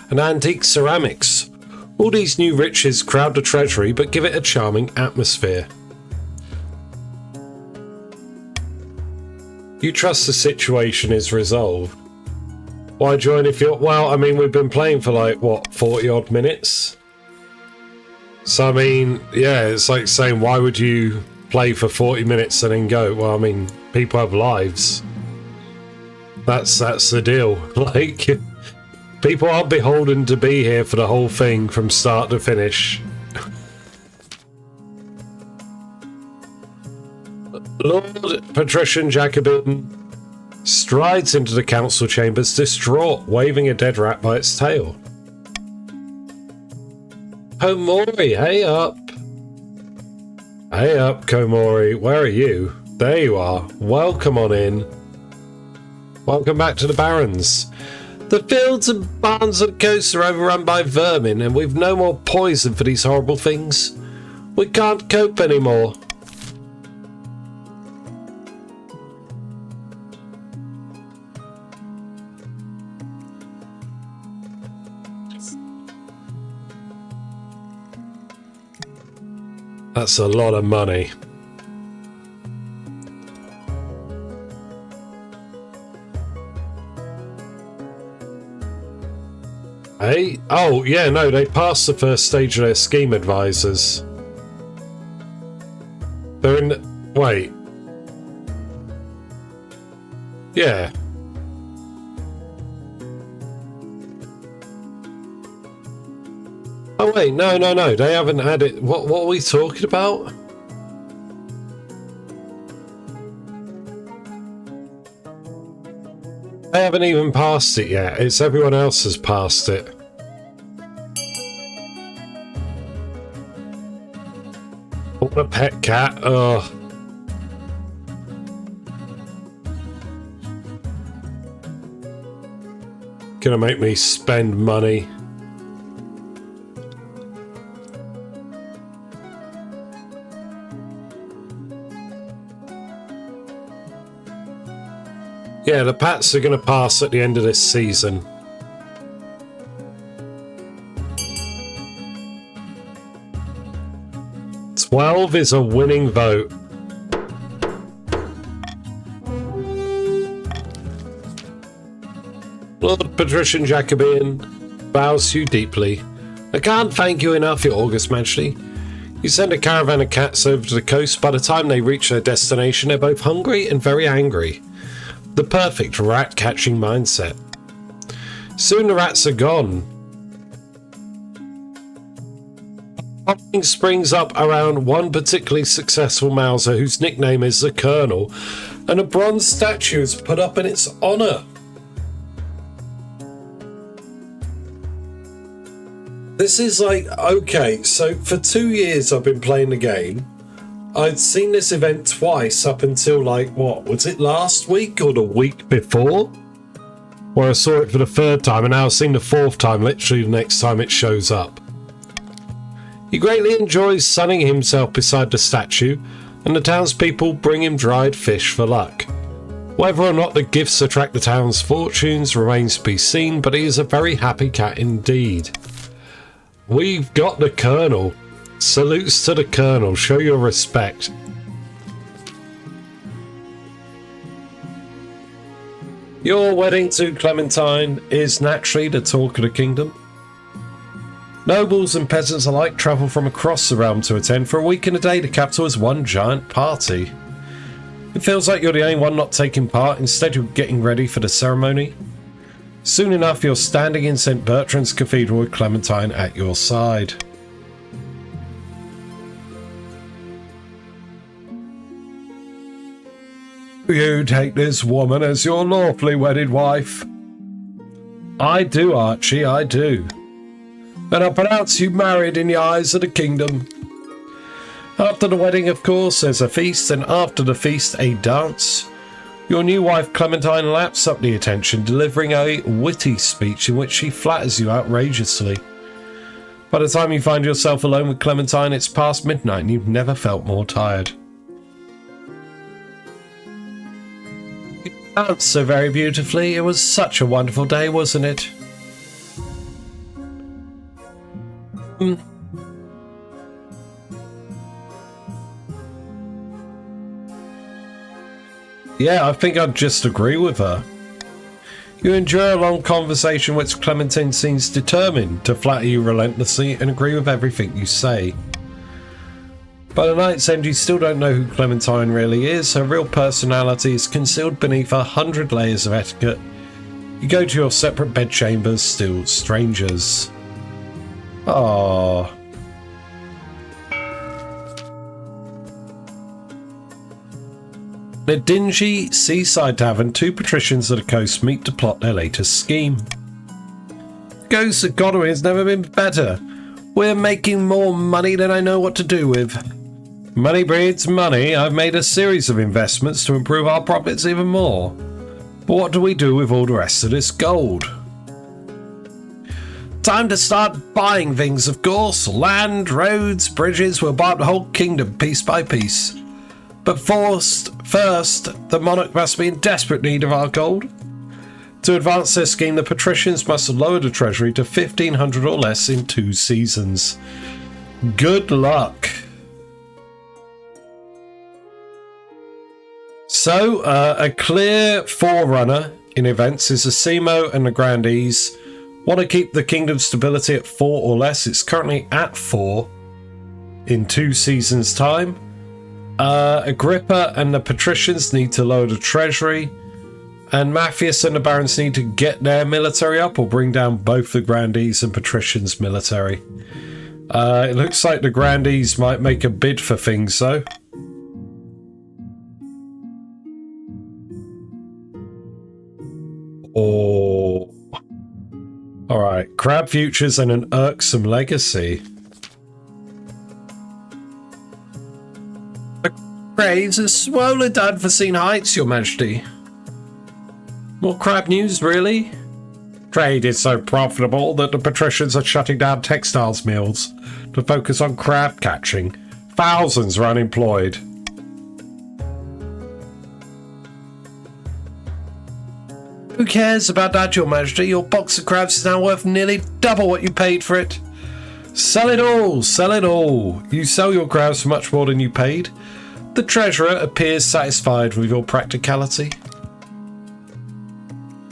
and antique ceramics. All these new riches crowd the treasury but give it a charming atmosphere. You trust the situation is resolved? Why join if you're... Well, I mean, we've been playing for like, what, 40 odd minutes? So, I mean, yeah, it's like saying, why would you play for 40 minutes and then go? Well, I mean, people have lives. That's the deal. Like, people aren't beholden to be here for the whole thing from start to finish. Lord Patrician Jacobin strides into the council chambers, distraught, waving a dead rat by its tail. Komori, hey up. Hey up, Komori. Where are you? There you are. Welcome on in. Welcome back to the Barrens. The fields and barns and coasts are overrun by vermin, and we've no more poison for these horrible things. We can't cope anymore. That's a lot of money. Hey? Oh, yeah, no, they passed the first stage of their scheme advisors. They're in... Wait. Yeah. Oh wait, no, they haven't had it. What are we talking about? They haven't even passed it yet. It's everyone else has passed it. What a pet cat. Oh. Gonna make me spend money. Yeah, the Pats are going to pass at the end of this season. "12 is a winning vote. Lord Patrician Jacobin bows you deeply. I can't thank you enough, your august majesty. You send a caravan of cats over to the coast. By the time they reach their destination, they're both hungry and very angry. The perfect rat-catching mindset. Soon the rats are gone. Something springs up around one particularly successful Mouser whose nickname is the Colonel, and a bronze statue is put up in its honour. This is like, okay, so for 2 years I've been playing the game. I'd seen this event twice up until, like, what, was it last week or the week before? Where I saw it for the third time, and now I've seen the fourth time, literally the next time it shows up. He greatly enjoys sunning himself beside the statue, and the townspeople bring him dried fish for luck. Whether or not the gifts attract the town's fortunes remains to be seen, but he is a very happy cat indeed. We've got the Colonel. Salutes to the Colonel. Show your respect. Your wedding to Clementine is naturally the talk of the kingdom. Nobles and peasants alike travel from across the realm to attend. For a week and a day, the capital is one giant party. It feels like you're the only one not taking part. Instead, you're getting ready for the ceremony. Soon enough, you're standing in St. Bertrand's Cathedral with Clementine at your side. You take this woman as your lawfully wedded wife. I do, Archie, I do. And I pronounce you married in the eyes of the kingdom. After the wedding, of course, there's a feast, and after the feast, a dance. Your new wife, Clementine, laps up the attention, delivering a witty speech in which she flatters you outrageously. By the time you find yourself alone with Clementine, it's past midnight, and you've never felt more tired. You danced so very beautifully. It was such a wonderful day, wasn't it? Yeah, I think I'd just agree with her. You endure a long conversation which Clementine seems determined to flatter you relentlessly and agree with everything you say. By the night's end, you still don't know who Clementine really is. Her real personality is concealed beneath 100 layers of etiquette. You go to your separate bedchambers, still strangers. Aww. In a dingy seaside tavern, two patricians of the coast meet to plot their latest scheme. The ghost of Godwin has never been better. We're making more money than I know what to do with. Money breeds money. I've made a series of investments to improve our profits even more. But what do we do with all the rest of this gold? Time to start buying things, of course. Land, roads, bridges. We'll buy up the whole kingdom piece by piece. But first, the monarch must be in desperate need of our gold. To advance their scheme, the patricians must lower the treasury to 1,500 or less in 2 seasons. Good luck. So, a clear forerunner in events is the Simo and the Grandees. Want to keep the kingdom's stability at 4 or less. It's currently at 4 in 2 seasons' time. Agrippa and the patricians need to lower the treasury, and Matthias and the barons need to get their military up or bring down both the Grandees and patricians' military. It looks like the Grandees might make a bid for things, though. Oh. Alright, crab futures and an irksome legacy. Graves are swollen to unforeseen heights, Your Majesty. More crab news, really? Trade is so profitable that the patricians are shutting down textiles mills to focus on crab catching. Thousands are unemployed. Who cares about that, Your Majesty? Your box of crabs is now worth nearly double what you paid for it. Sell it all, sell it all. You sell your crabs for much more than you paid. The treasurer appears satisfied with your practicality.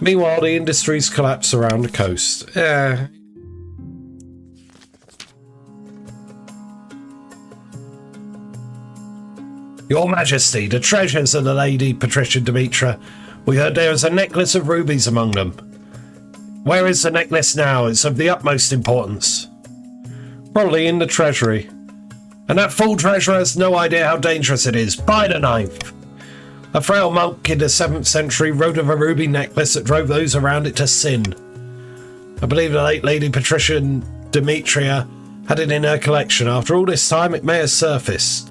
Meanwhile, the industries collapse around the coast. Your Majesty, the treasures of the Lady Patricia Demetra. We heard there was a necklace of rubies among them. Where is the necklace now? It's of the utmost importance. Probably in the treasury. And that fool treasurer has no idea how dangerous it is. By the ninth. A frail monk in the 7th century wrote of a ruby necklace that drove those around it to sin. I believe the late Lady Patricia Demetria had it in her collection. After all this time, it may have surfaced.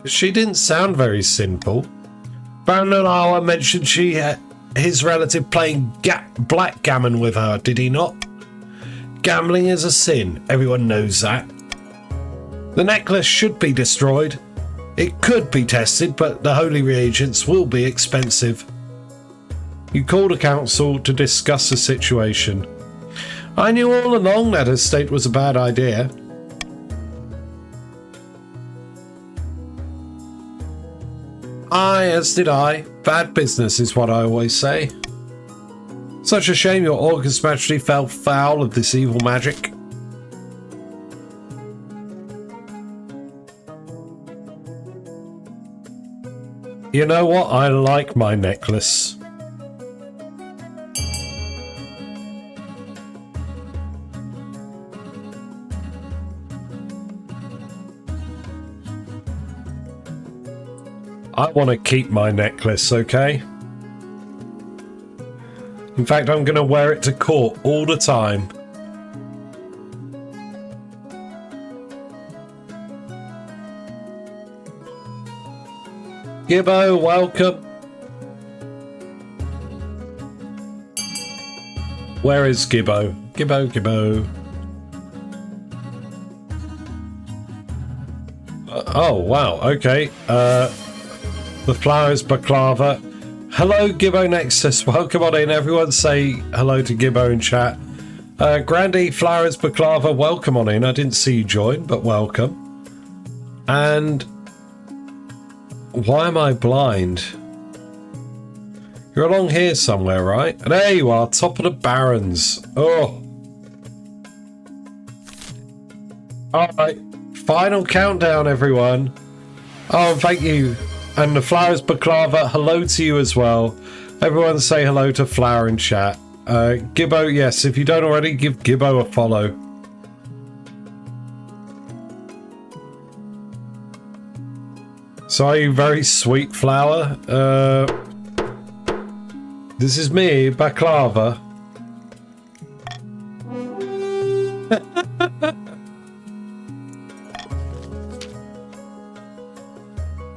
She didn't sound very sinful. Baron Nalawa mentioned his relative playing blackgammon with her, did he not? Gambling is a sin, everyone knows that. The necklace should be destroyed. It could be tested, but the holy reagents will be expensive. You called a council to discuss the situation. I knew all along that estate was a bad idea. Aye, as did I. Bad business is what I always say. Such a shame your August Majesty fell foul of this evil magic. You know what? I like my necklace. I want to keep my necklace, okay? In fact, I'm going to wear it to court all the time. Gibbo, welcome. Where is Gibbo? Gibbo, Gibbo. Oh, wow, okay. The flowers baklava. Hello, Gibbo Nexus. Welcome on in. Everyone say hello to Gibbo in chat. Grandy Flowers Baklava, welcome on in. I didn't see you join, but welcome. And why am I blind? You're along here somewhere, right? And there you are, top of the Barrens. Oh. Alright. Final countdown, everyone. Oh, thank you. And the Flowers Baklava, hello to you as well. Everyone say hello to Flower in chat. Gibbo, yes, if you don't already, give Gibbo a follow. So are you very sweet, Flower? This is me, Baklava.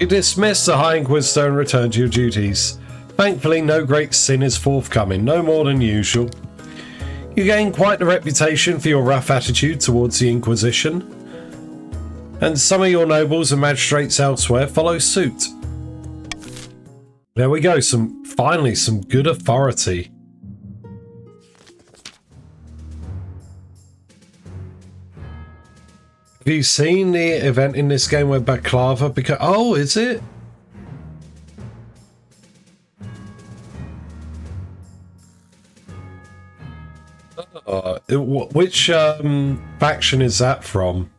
You dismiss the High Inquisitor and return to your duties. Thankfully, no great sin is forthcoming, no more than usual. You gain quite the reputation for your rough attitude towards the Inquisition, and some of your nobles and magistrates elsewhere follow suit. There we go, finally some good authority. Have you seen the event in this game where Baklava became... Oh, is it? Which faction is that from?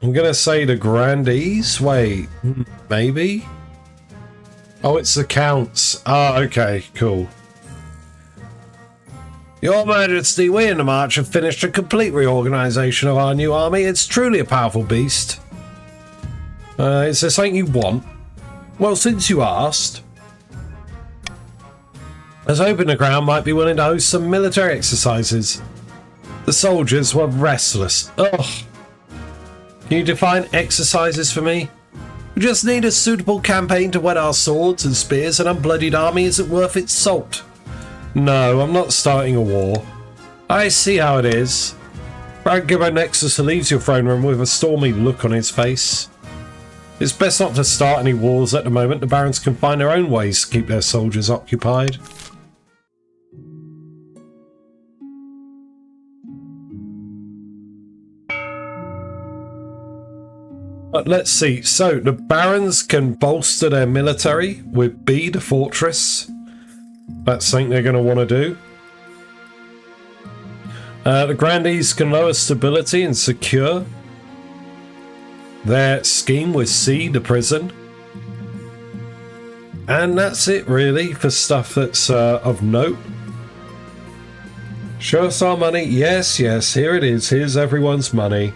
I'm gonna say the Grandees. Wait, maybe? Oh, it's the Counts. Ah, okay, cool. Your Majesty, we in the March have finished a complete reorganisation of our new army. It's truly a powerful beast. Is there something you want? Well, since you asked, I was hoping the ground might be willing to host some military exercises. The soldiers were restless. Ugh. Can you define exercises for me? We just need a suitable campaign to whet our swords and spears. An unbloodied army isn't worth its salt. No, I'm not starting a war. I see how it is. Frank Gibbo Nexus leaves your throne room with a stormy look on his face. It's best not to start any wars at the moment. The barons can find their own ways to keep their soldiers occupied. But let's see. So the barons can bolster their military with B, the fortress. That's something they're going to want to do. The Grandees can lower stability and secure their scheme with C, the prison. And that's it really for stuff that's of note. Show us our money. Yes, yes, here it is. Here's everyone's money.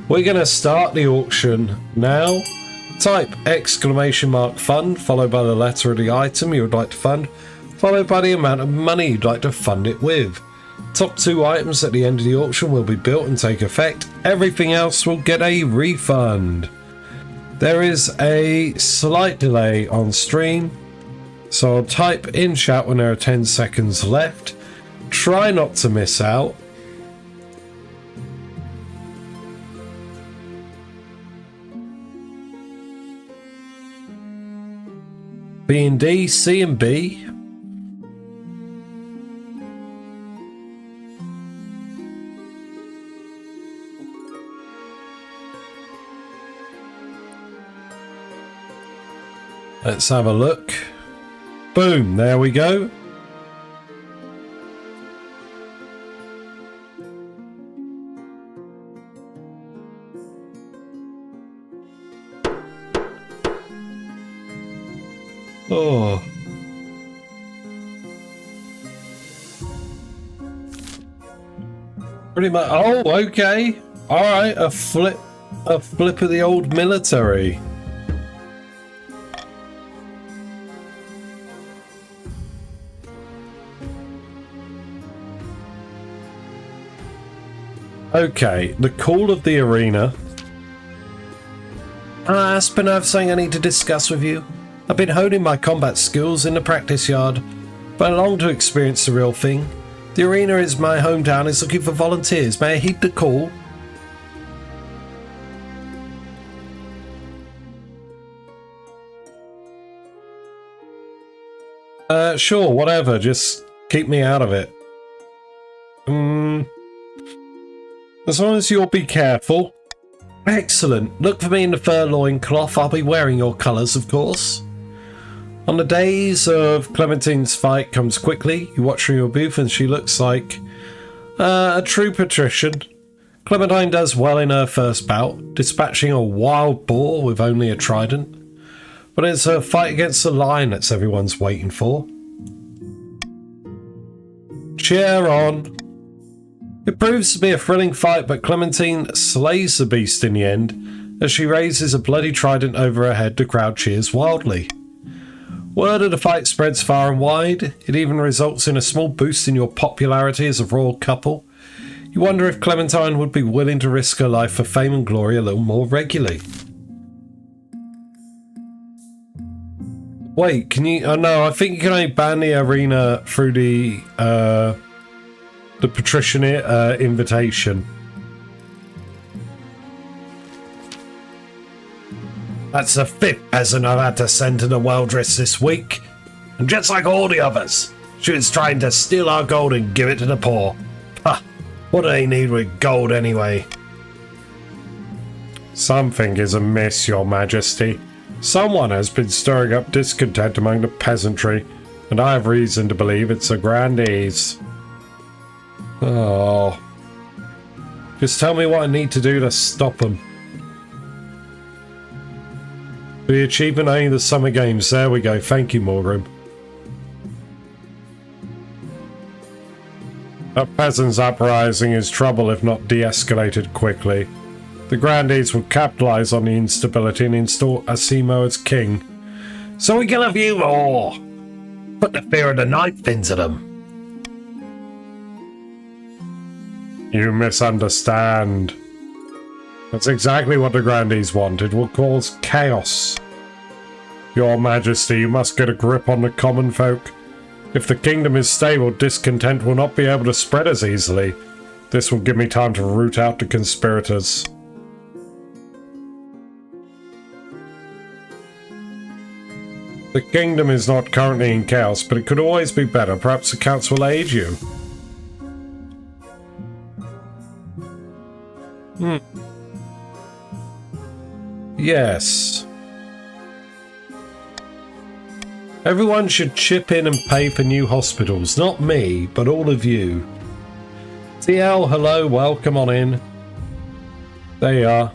We're going to start the auction now. Type !fund followed by the letter of the item you would like to fund, followed by the amount of money you'd like to fund it with. Top 2 items at the end of the auction will be built and take effect. Everything else will get a refund. There is a slight delay on stream, so I'll type in chat when there are 10 seconds left. Try not to miss out. B and D, C and B. Let's have a look. Boom, there we go. Oh. Pretty much. Oh, okay. All right. A flip of the old military. Okay, the call of the arena. Aspen, I have something I need to discuss with you. I've been honing my combat skills in the practice yard, but I long to experience the real thing. The arena is my hometown is looking for volunteers. May I heed the call? Sure, whatever. Just keep me out of it. As long as you'll be careful. Excellent. Look for me in the fur loincloth. I'll be wearing your colours, of course. On the days of Clementine's fight comes quickly. You watch from your booth and she looks like a true patrician. Clementine does well in her first bout, dispatching a wild boar with only a trident. But it's a fight against the lion that's everyone's waiting for. Cheer on. It proves to be a thrilling fight, but Clementine slays the beast in the end. As she raises a bloody trident over her head, the crowd cheers wildly. Word of the fight spreads far and wide. It even results in a small boost in your popularity as a royal couple. You wonder if Clementine would be willing to risk her life for fame and glory a little more regularly. Wait, can you... Oh no, I think you can only ban the arena through the patrician invitation. That's the 5th peasant I've had to send to the Wildress this week. And just like all the others, she was trying to steal our gold and give it to the poor. Ha! What do they need with gold anyway? Something is amiss, Your Majesty. Someone has been stirring up discontent among the peasantry, and I have reason to believe it's the grandees. Oh. Just tell me what I need to do to stop them. The achievement only the Summer Games. There we go. Thank you, Morgan. A peasants' uprising is trouble if not de-escalated quickly. The grandees will capitalize on the instability and install Asimo as king. So we can have you more. Put the fear of the ninth into them. You misunderstand. That's exactly what the grandees want. It will cause chaos. Your Majesty, you must get a grip on the common folk. If the kingdom is stable, discontent will not be able to spread as easily. This will give me time to root out the conspirators. The kingdom is not currently in chaos, but it could always be better. Perhaps the council will aid you. Yes. Everyone should chip in and pay for new hospitals. Not me, but all of you. TL, hello, welcome on in. There you are.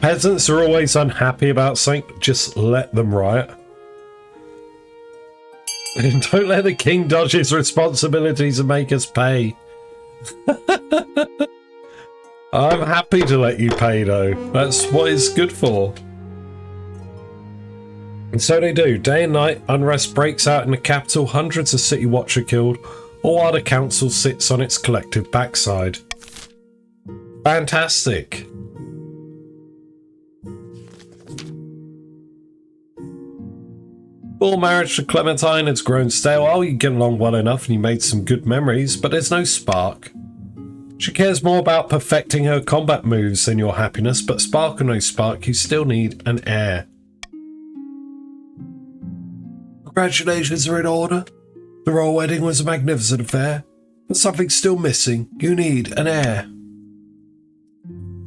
Peasants are always unhappy about something. Just let them riot. And don't let the king dodge his responsibilities and make us pay. I'm happy to let you pay, though. That's what it's good for. And so they do. Day and night, unrest breaks out in the capital. Hundreds of city watch are killed, all while the council sits on its collective backside. Fantastic. Full marriage to Clementine has grown stale. Oh, you get along well enough and you made some good memories, but there's no spark. She cares more about perfecting her combat moves than your happiness, but spark or no spark, you still need an heir. Congratulations are in order. The royal wedding was a magnificent affair, but something's still missing. You need an heir.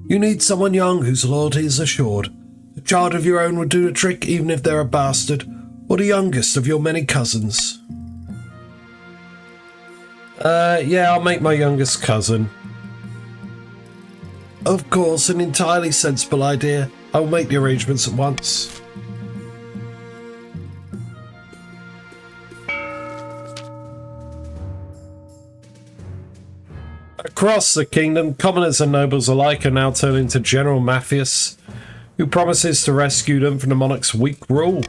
You need someone young whose loyalty is assured. A child of your own would do the trick even if they're a bastard. or the youngest of your many cousins? Yeah, I'll make my youngest cousin. Of course, an entirely sensible idea. I will make the arrangements at once. Across the kingdom, commoners and nobles alike are now turning to General Matthias, who promises to rescue them from the monarch's weak rule.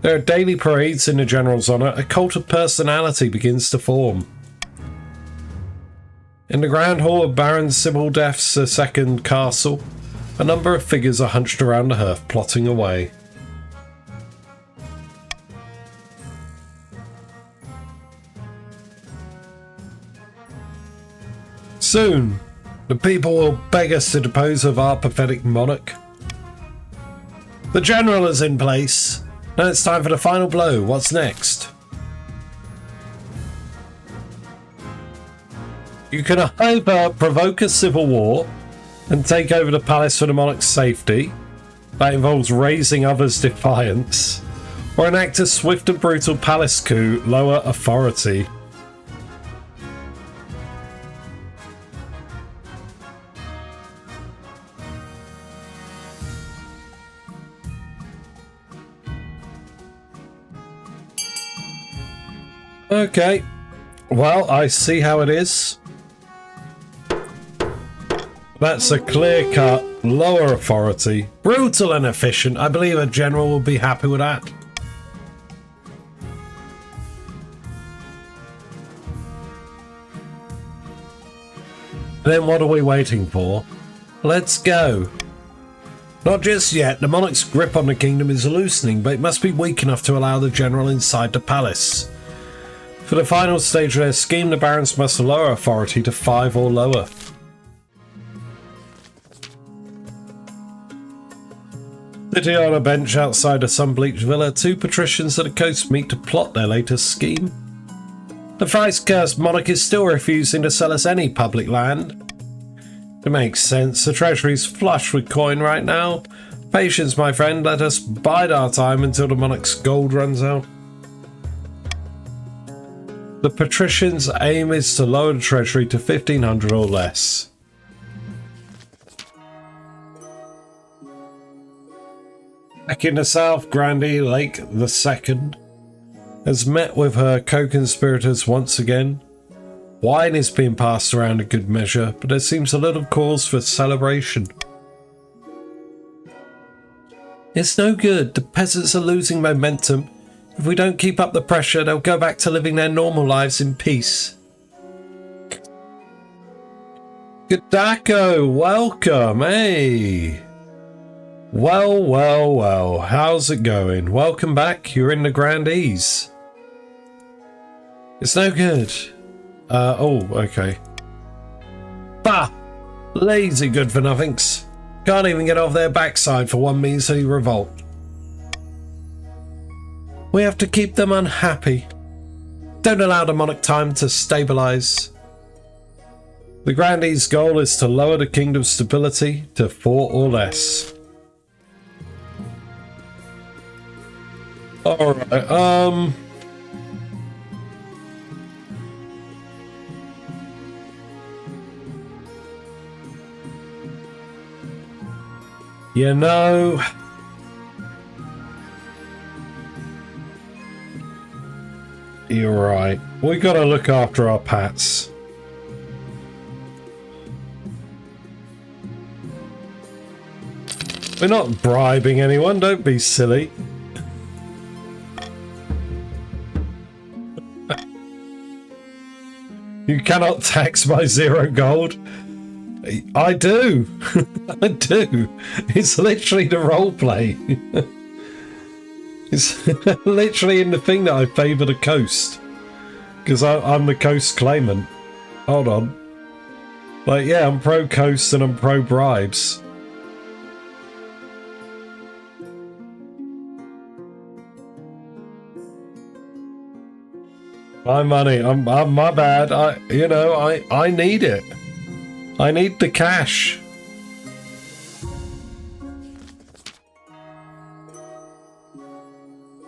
There are daily parades in the general's honour. A cult of personality begins to form. In the Grand Hall of Baron Sibyldeft's II castle, a number of figures are hunched around the hearth, plotting away. Soon, the people will beg us to depose of our pathetic monarch. The general is in place. Now it's time for the final blow. What's next? You can either provoke a civil war and take over the palace for the monarch's safety. That involves raising others' defiance. Or enact a swift and brutal palace coup, lower authority. Okay, well, I see how it is. That's a clear-cut, lower authority. Brutal and efficient. I believe a general will be happy with that. Then what are we waiting for? Let's go. Not just yet. The monarch's grip on the kingdom is loosening, but it must be weak enough to allow the general inside the palace. For the final stage of their scheme, the barons must lower authority to 5 or lower. Sitting on a bench outside a sun-bleached villa, 2 patricians of the coast meet to plot their latest scheme. The thrice-cursed monarch is still refusing to sell us any public land. It makes sense. The treasury's flush with coin right now. Patience, my friend. Let us bide our time until the monarch's gold runs out. The patricians' aim is to lower the treasury to 1,500 or less. Back in the south, Grandee Lake II has met with her co-conspirators once again. Wine is being passed around a good measure, but there seems a little cause for celebration. It's no good. The peasants are losing momentum. If we don't keep up the pressure, they'll go back to living their normal lives in peace. Gadako, welcome, hey! Well, well, well, how's it going? Welcome back, you're in the Grandees. It's no good. Oh, okay. Bah! Lazy good-for-nothings. Can't even get off their backside for one measly revolt. We have to keep them unhappy. Don't allow the monarch time to stabilize. The Grandee's goal is to lower the kingdom's stability to 4 or less. Alright, you know, you're right. We gotta look after our pets. We're not bribing anyone, don't be silly. You cannot tax my 0 gold. I do. I do. It's literally the roleplay. It's literally in the thing that I favour the coast. Because I'm the coast claimant. Hold on. Like, yeah, I'm pro-coast and I'm pro-bribes. My money. I'm my bad. I need it. I need the cash.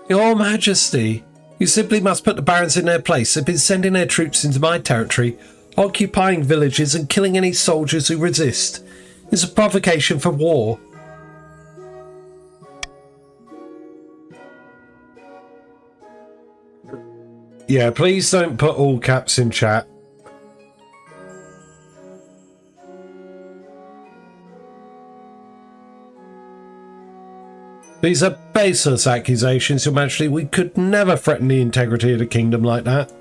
Your Majesty, you simply must put the barons in their place. They've been sending their troops into my territory, occupying villages and killing any soldiers who resist. It's a provocation for war. Yeah, please don't put all caps in chat. These are baseless accusations, Your Majesty. We could never threaten the integrity of the kingdom like that.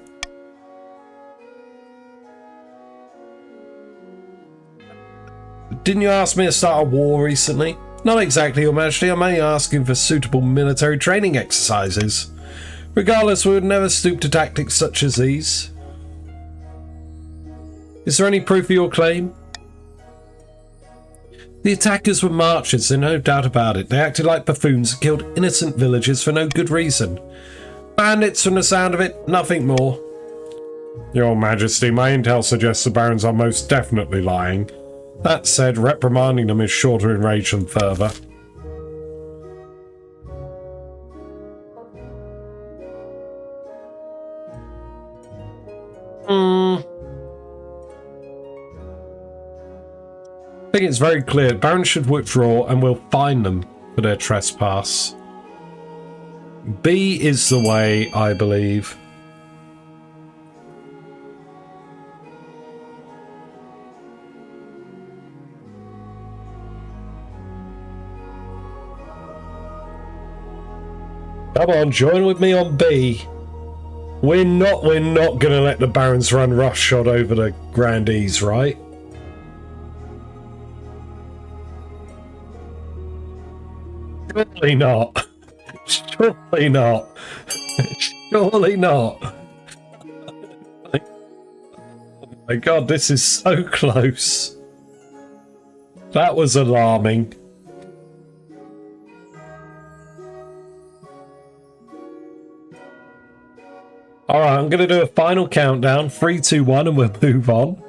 Didn't you ask me to start a war recently? Not exactly, Your Majesty. I'm only asking for suitable military training exercises. Regardless, we would never stoop to tactics such as these. Is there any proof of your claim? The attackers were marchers, there's no doubt about it. They acted like buffoons and killed innocent villagers for no good reason. Bandits from the sound of it, nothing more. Your Majesty, my intel suggests the barons are most definitely lying. That said, reprimanding them is sure to enrage them further. I think it's very clear. Barons should withdraw and we'll fine them for their trespass. B is the way, I believe. Come on, join with me on B. We're not gonna let the barons run roughshod over the grandees, right? Surely not. Surely not. Surely not. Oh my god, this is so close. That was alarming. Alright, I'm going to do a final countdown. 3, 2, 1, and we'll move on.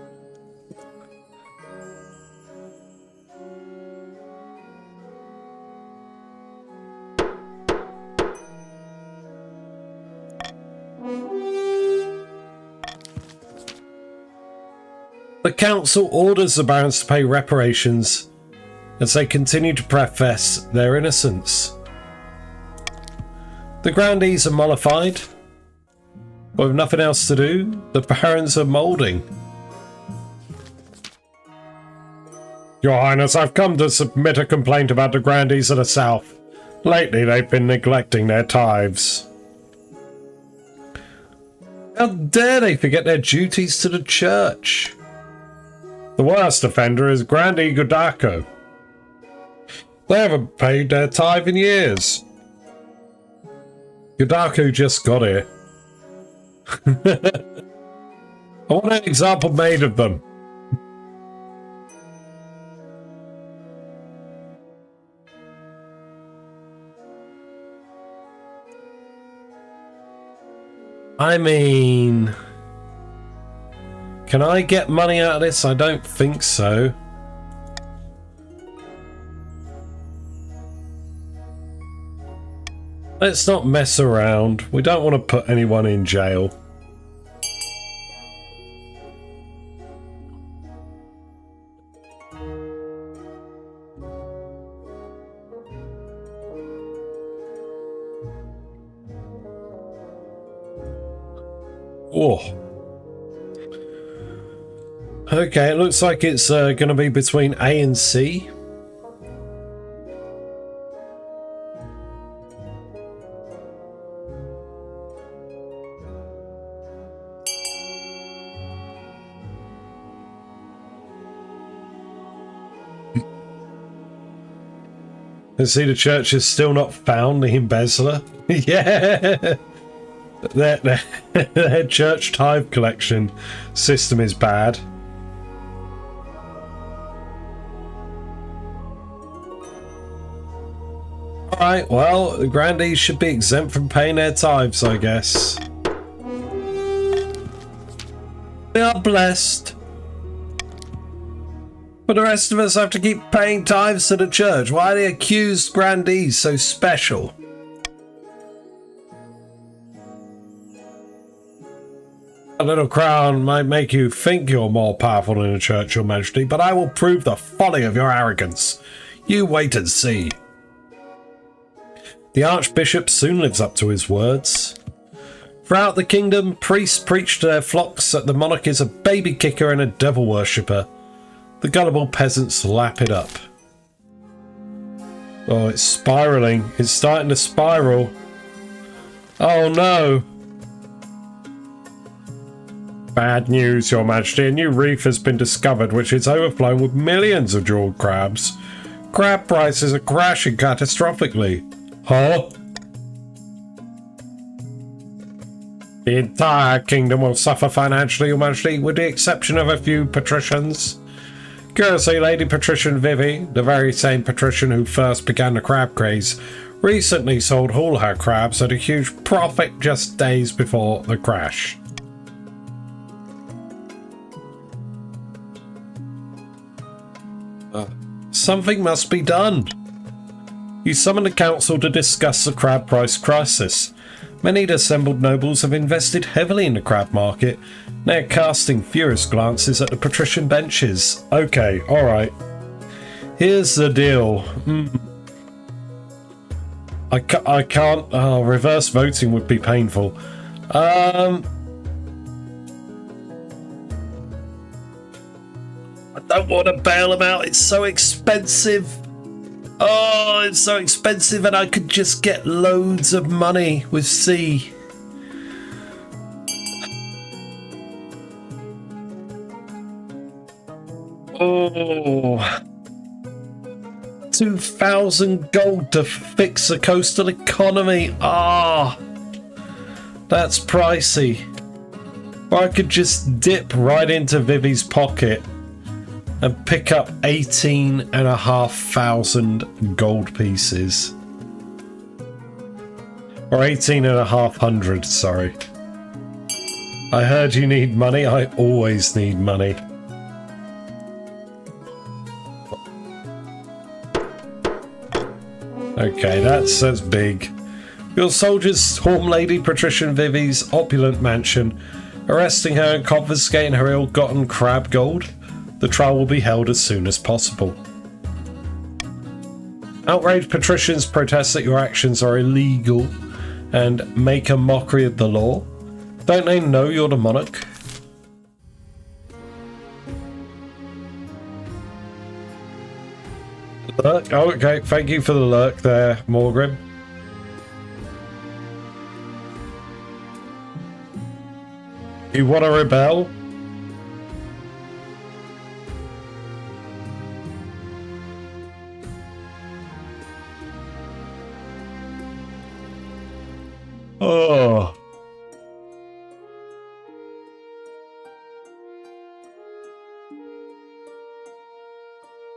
The council orders the barons to pay reparations as they continue to profess their innocence. The grandees are mollified. With nothing else to do, the barons are moulding. Your Highness, I've come to submit a complaint about the grandees of the south. Lately, they've been neglecting their tithes. How dare they forget their duties to the church? The worst offender is Grandee Gudako. They haven't paid their tithe in years. Gudako just got here. I want an example made of them. I mean, can I get money out of this? I don't think so. Let's not mess around. We don't want to put anyone in jail. Oh. Okay, it looks like it's going to be between A and C. And see, the church has still not found the embezzler. Yeah. Their church tithe collection system is bad. Alright, well, the grandees should be exempt from paying their tithes, I guess. We are blessed. But the rest of us have to keep paying tithes to the church. Why are the accused grandees so special? A little crown might make you think you're more powerful than the church, your majesty, but I will prove the folly of your arrogance. You wait and see. The archbishop soon lives up to his words. Throughout the kingdom, priests preach to their flocks that the monarch is a baby kicker and a devil worshipper. The gullible peasants lap it up. Oh, it's spiraling. It's starting to spiral. Oh no. Bad news, your majesty. A new reef has been discovered which is overflowing with millions of jeweled crabs. Crab prices are crashing catastrophically. Huh? The entire kingdom will suffer financially, your majesty, with the exception of a few patricians. Curiously, Lady Patrician Vivi, the very same patrician who first began the crab craze, recently sold all her crabs at a huge profit just days before the crash. Something must be done. You summoned a council to discuss the crab price crisis. Many assembled nobles have invested heavily in the crab market. They're casting furious glances at the patrician benches. Okay, alright. Here's the deal. I can't... Oh, reverse voting would be painful. I don't want to bail them out. It's so expensive. Oh, it's so expensive, and I could just get loads of money with C. Oh, 2,000 gold to fix the coastal economy. Ah, that's pricey. Or I could just dip right into Vivi's pocket and pick up 18,500 gold pieces. Or 18,500, sorry. I heard you need money. I always need money. Okay, that's big. Your soldiers storm Lady Patrician Vivi's opulent mansion, arresting her and confiscating her ill-gotten crab gold. The trial will be held as soon as possible. Outraged patricians protest that your actions are illegal and make a mockery of the law. Don't they know you're the monarch? Lurk? Oh, okay, thank you for the lurk there, Morgrim. You want to rebel? Oh.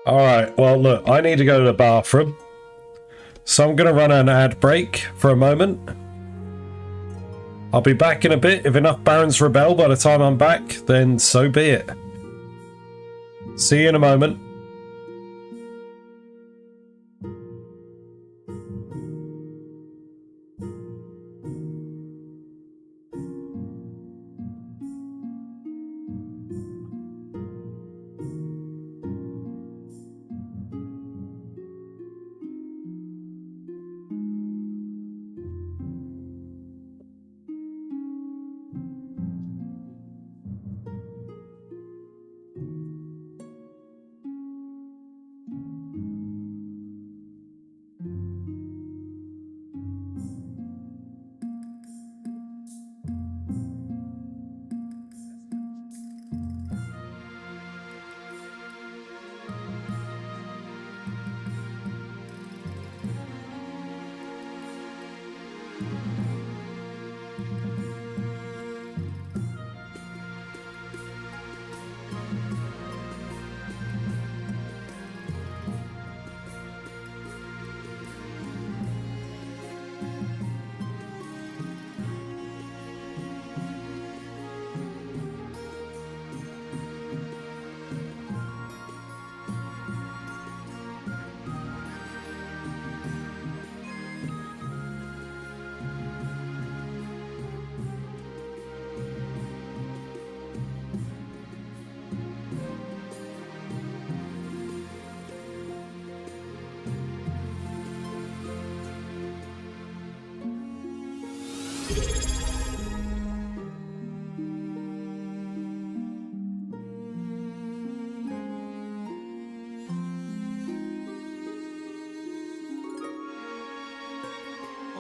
Alright, well look, I need to go to the bathroom. So I'm going to run an ad break for a moment. I'll be back in a bit. If enough barons rebel by the time I'm back, then so be it. See you in a moment.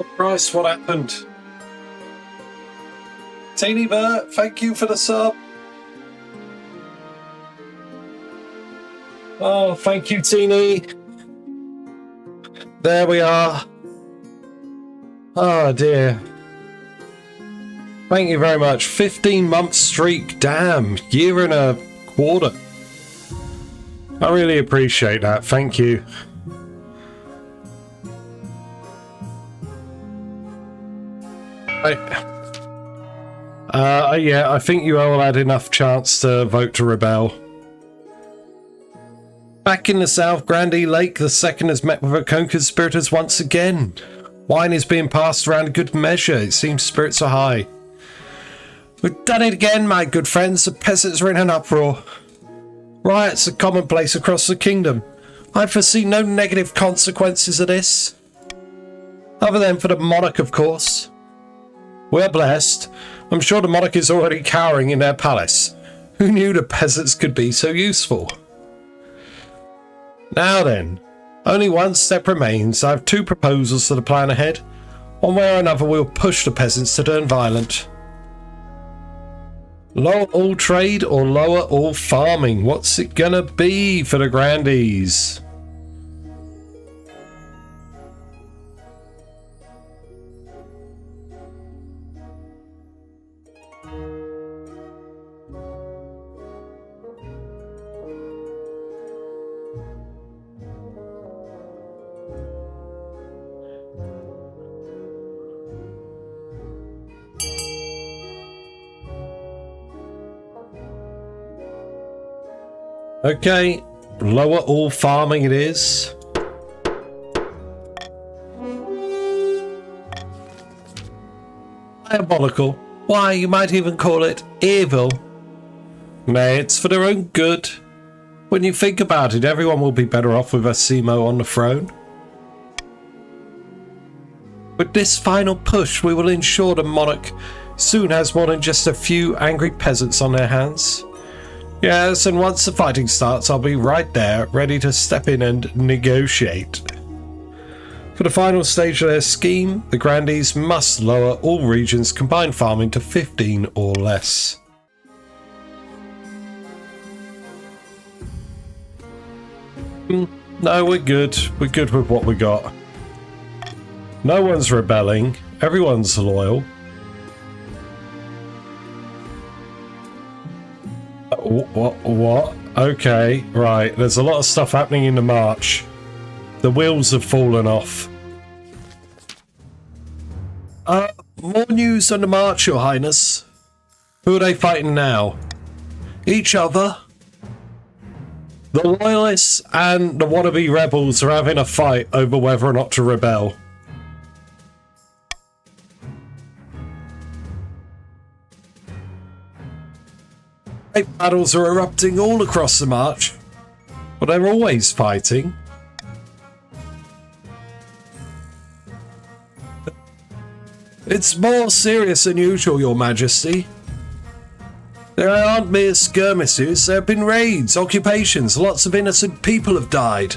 Oh Christ, what happened? Teeny Bert, thank you for the sub. Oh, thank you, Teeny. There we are. Oh dear. Thank you very much. 15-month streak. Damn. Year and a quarter. I really appreciate that. Thank you. Yeah, I think you all had enough chance to vote to rebel. Back in the South, Grandee Lake, the second has met with her co-conspirators once again. Wine is being passed around in good measure. It seems spirits are high. We've done it again, my good friends. The peasants are in an uproar. Riots are commonplace across the kingdom. I foresee no negative consequences of this. Other than for the Monarch, of course. We're blessed. I'm sure the Monarch is already cowering in their palace. Who knew the peasants could be so useful? Now then, only one step remains. I have two proposals for the plan ahead. One way or another we'll push the peasants to turn violent. Lower all trade or lower all farming? What's it gonna be for the Grandees? Okay, lower all farming it is. Diabolical. Why, you might even call it evil. Nay, it's for their own good. When you think about it, everyone will be better off with a Simo on the throne. With this final push, we will ensure the Monarch soon has more than just a few angry peasants on their hands. Yes, and once the fighting starts, I'll be right there, ready to step in and negotiate. For the final stage of their scheme, the Grandees must lower all regions' combined farming to 15 or less. No, we're good. We're good with what we got. No one's rebelling. Everyone's loyal. What? Okay, right. There's a lot of stuff happening in the march. The wheels have fallen off. More news on the march, Your Highness. Who are they fighting now? Each other. The Loyalists and the wannabe rebels are having a fight over whether or not to rebel. Great battles are erupting all across the march, but they're always fighting. It's more serious than usual, Your Majesty. There aren't mere skirmishes, there have been raids, occupations, lots of innocent people have died.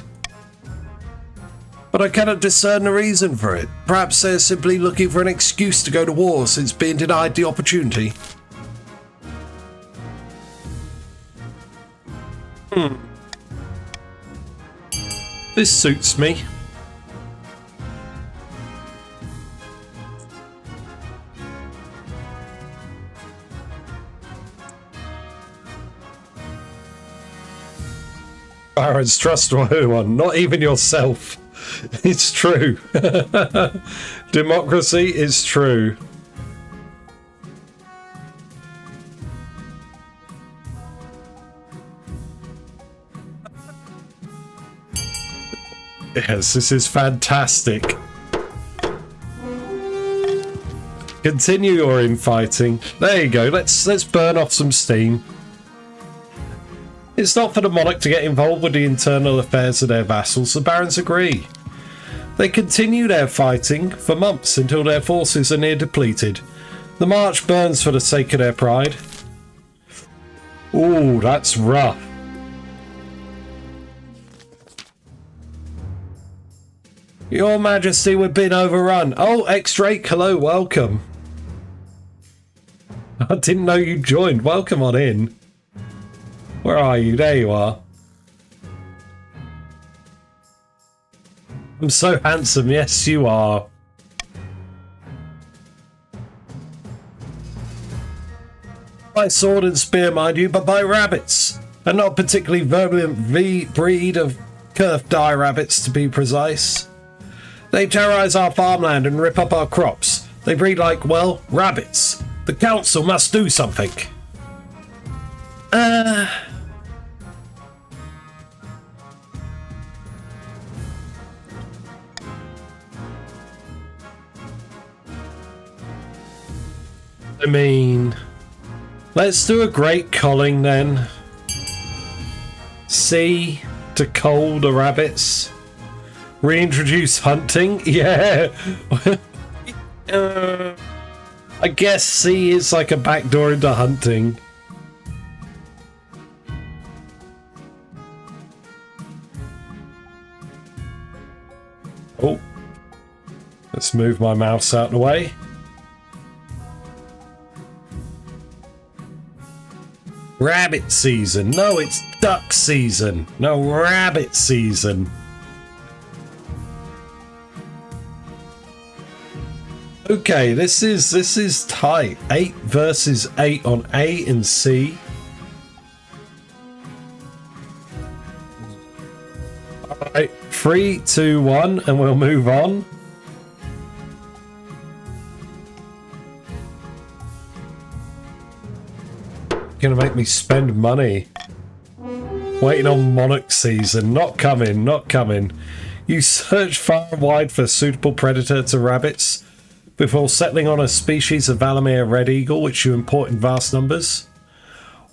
But I cannot discern the reason for it. Perhaps they're simply looking for an excuse to go to war since being denied the opportunity. This suits me. Barons, trust no one, not even yourself. It's true. Democracy is true. Yes, this is fantastic. Continue your infighting. There you go. Let's burn off some steam. It's not for the Monarch to get involved with the internal affairs of their vassals. The barons agree. They continue their fighting for months until their forces are near depleted. The march burns for the sake of their pride. Ooh, that's rough. Your Majesty, we've been overrun. Oh, X-Drake, hello, welcome. I didn't know you joined. Welcome on in. Where are you? There you are. I'm so handsome. Yes, you are. By sword and spear, mind you, but by rabbits. And not particularly virulent breed of curved dye rabbits, to be precise. They terrorize our farmland and rip up our crops. They breed like, well, rabbits. The council must do something. I mean, let's do a great culling then. C to cull the rabbits. Reintroduce hunting. Yeah. I guess C is like a backdoor into hunting. Oh. Let's move my mouse out of the way. Rabbit season. No, it's duck season. No, rabbit season. Okay, this is tight. 8 versus 8 on A and C. Alright, 3, 2, 1, and we'll move on. Gonna make me spend money. Waiting on Monarch season. Not coming, not coming. You search far and wide for a suitable predator to rabbits before settling on a species of Valamir red eagle, which you import in vast numbers.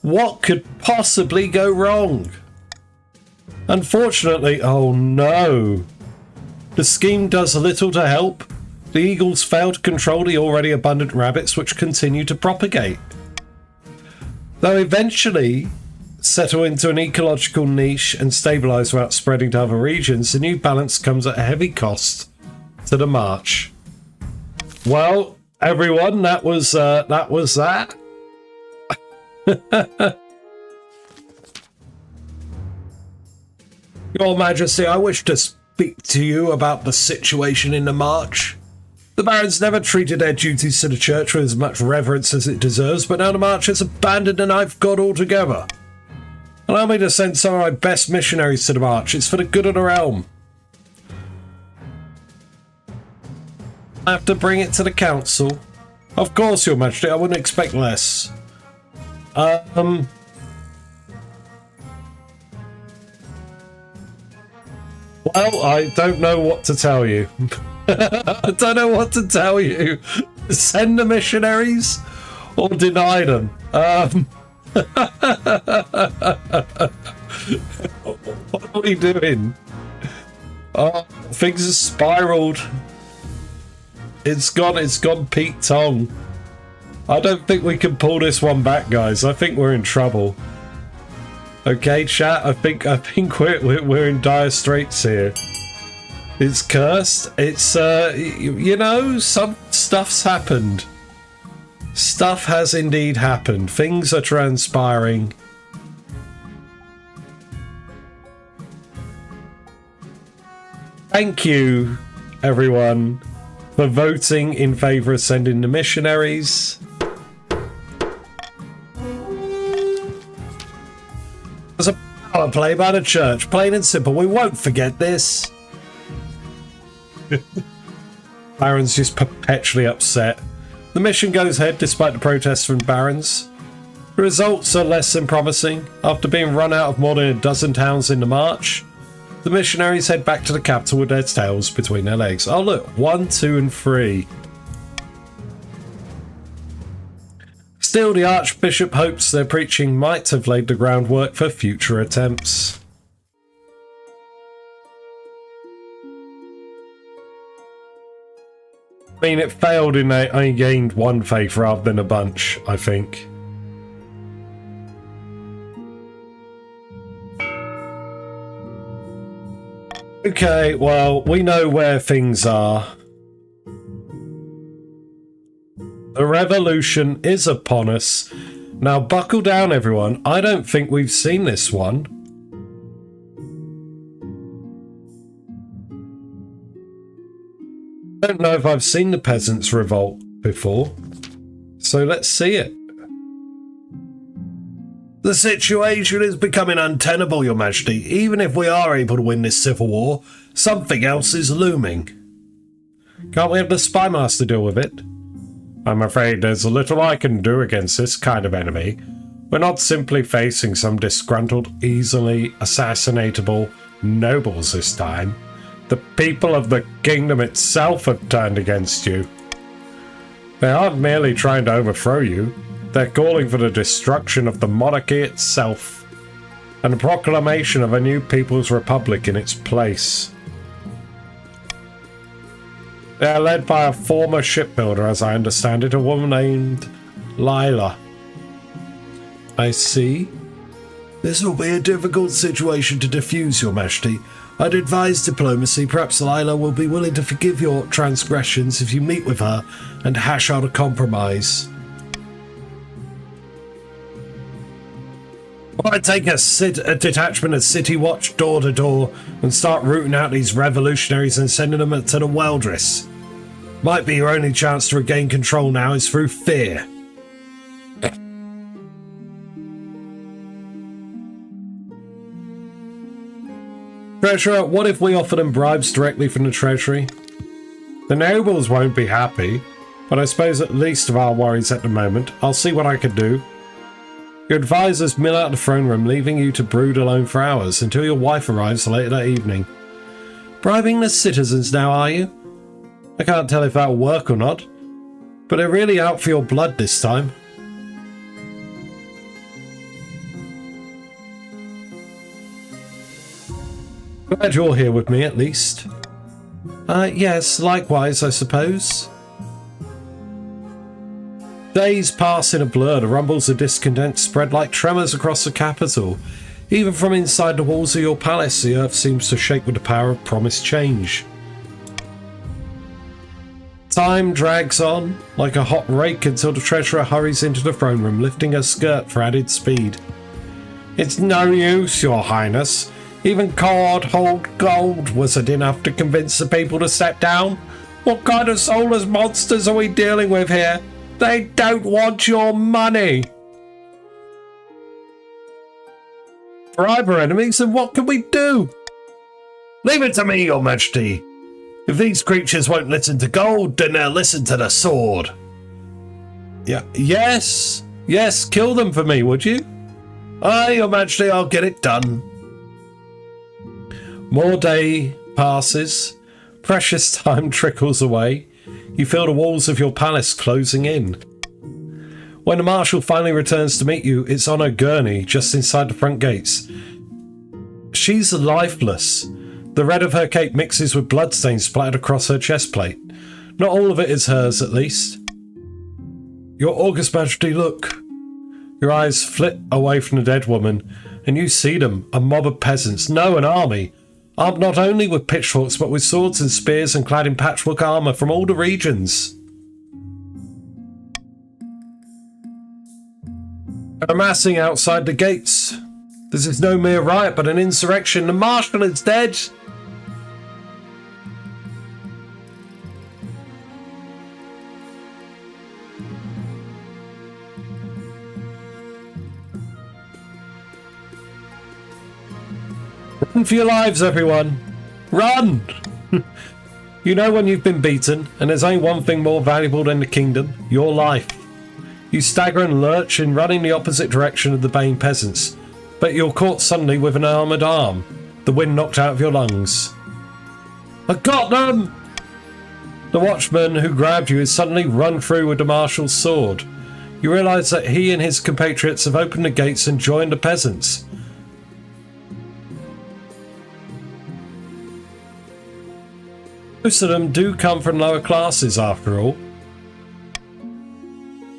What could possibly go wrong? Unfortunately, oh no. The scheme does little to help. The eagles fail to control the already abundant rabbits which continue to propagate. They'll eventually settle into an ecological niche and stabilise without spreading to other regions. The new balance comes at a heavy cost to the march. Well, everyone, that was that. Your Majesty, I wish to speak to you about the situation in the march. The barons never treated their duties to the church with as much reverence as it deserves, but now the march has abandoned the knife god altogether. Allow me to send some of my best missionaries to the march. It's for the good of the realm. I have to bring it to the council. Of course, Your Majesty, I wouldn't expect less. Well, I don't know what to tell you. I don't know what to tell you. Send the missionaries or deny them. What are we doing? Oh, things have spiraled. It's gone Pete Tong. I don't think we can pull this one back, guys. I think we're in trouble. Okay, chat. I think we're in dire straits here. It's cursed. It's you know, some stuff's happened. Stuff has indeed happened. Things are transpiring. Thank you, everyone, for voting in favour of sending the missionaries. There's a power play by the church, plain and simple. We won't forget this. Barons just perpetually upset. The mission goes ahead despite the protests from barons. The results are less than promising. After being run out of more than a dozen towns in the march, the missionaries head back to the capital with their tails between their legs. Oh look, 1, 2 and 3. Still, the Archbishop hopes their preaching might have laid the groundwork for future attempts. I mean, it failed in that I gained one faith rather than a bunch, I think. Okay, well, we know where things are. The revolution is upon us. Now buckle down, everyone. I don't think we've seen this one. I don't know if I've seen the peasants' revolt before. So let's see it. The situation is becoming untenable, Your Majesty. Even if we are able to win this civil war, something else is looming. Can't we have the spymaster deal with it? I'm afraid there's little I can do against this kind of enemy. We're not simply facing some disgruntled, easily assassinatable nobles this time. The people of the kingdom itself have turned against you. They aren't merely trying to overthrow you. They're calling for the destruction of the monarchy itself and the proclamation of a new People's Republic in its place. They are led by a former shipbuilder, as I understand it, a woman named Lila. I see. This will be a difficult situation to defuse, Your Majesty. I'd advise diplomacy. Perhaps Lila will be willing to forgive your transgressions if you meet with her and hash out a compromise. Or I'd take a detachment of City Watch door to door and start rooting out these revolutionaries and sending them to the Weldress. Might be your only chance to regain control now is through fear. Treasurer, what if we offer them bribes directly from the Treasury? The nobles won't be happy, but I suppose at least of our worries at the moment. I'll see what I can do. Your advisors mill out the throne room, leaving you to brood alone for hours until your wife arrives later that evening. Bribing the citizens now, are you? I can't tell if that'll work or not, but they're really out for your blood this time. Glad you're here with me, at least. Yes, likewise, I suppose. Days pass in a blur. The rumbles of discontent spread like tremors across the capital. Even from inside the walls of your palace, the earth seems to shake with the power of promised change. Time drags on like a hot rake until the treasurer hurries into the throne room, lifting her skirt for added speed. It's no use, Your Highness. Even cold gold wasn't enough to convince the people to step down. What kind of soulless monsters are we dealing with here? They don't want your money. Bribe our enemies, and what can we do? Leave it to me, Your Majesty. If these creatures won't listen to gold, then they'll listen to the sword. Yes, kill them for me, would you? Aye, Your Majesty, I'll get it done. More day passes. Precious time trickles away. You feel the walls of your palace closing in. When the marshal finally returns to meet you, it's on a gurney just inside the front gates. She's lifeless. The red of her cape mixes with bloodstains splattered across her chest plate. Not all of it is hers, at least. Your August Majesty, look. Your eyes flit away from the dead woman, and you see them, a mob of peasants, no, an army, armed not only with pitchforks but with swords and spears and clad in patchwork armour from all the regions. They're amassing outside the gates. This is no mere riot but an insurrection. The marshal is dead. Run for your lives, everyone. Run! You know when you've been beaten, and there's only one thing more valuable than the kingdom, your life. You stagger and lurch in running the opposite direction of the baying peasants, but you're caught suddenly with an armoured arm, the wind knocked out of your lungs. I got them! The watchman who grabbed you is suddenly run through with the marshal's sword. You realise that he and his compatriots have opened the gates and joined the peasants. Most of them do come from lower classes, after all.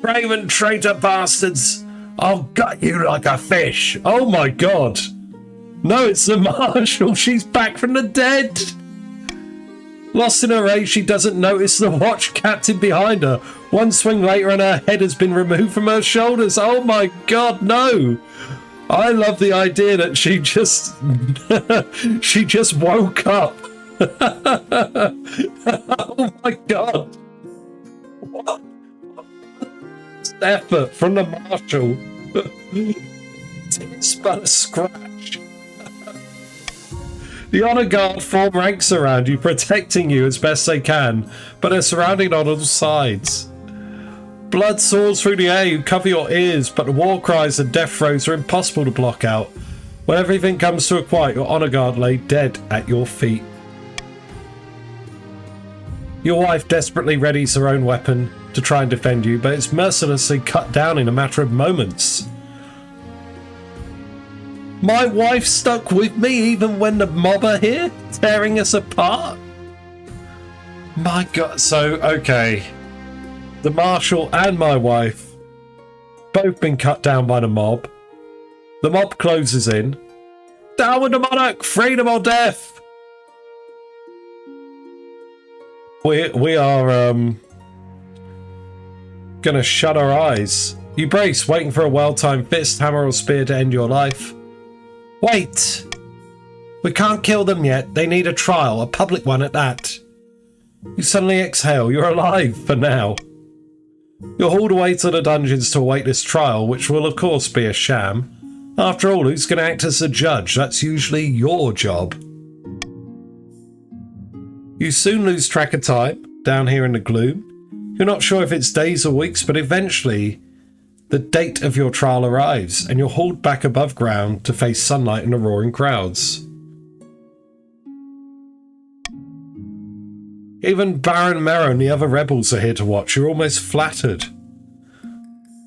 Raven traitor bastards! I'll gut you like a fish! Oh my god! No, it's the Marshal. She's back from the dead. Lost in her rage, she doesn't notice the watch captain behind her. One swing later and her head has been removed from her shoulders. Oh my god, no. I love the idea that she just she just woke up. Oh my god. What effort from the Marshal. It's but a scratch. The Honor Guard form ranks around you, protecting you as best they can, but they're surrounded on all sides. Blood soars through the air, you cover your ears, but the war cries and death throes are impossible to block out. When everything comes to a quiet, your Honor Guard lay dead at your feet. Your wife desperately readies her own weapon to try and defend you, but it's mercilessly cut down in a matter of moments. My wife stuck with me even when the mob are here, tearing us apart? My god, so, okay. The Marshal and my wife, both been cut down by the mob. The mob closes in. Down with the Monarch! Freedom or death! We are, gonna shut our eyes. You brace, waiting for a well-timed fist, hammer or spear to end your life. Wait! We can't kill them yet. They need a trial, a public one at that. You suddenly exhale. You're alive for now. You're hauled away to the dungeons to await this trial, which will of course be a sham. After all, who's going to act as a judge? That's usually your job. You soon lose track of time, down here in the gloom. You're not sure if it's days or weeks, but eventually the date of your trial arrives, and you're hauled back above ground to face sunlight and the roaring crowds. Even Baron Merrow and the other rebels are here to watch. You're almost flattered.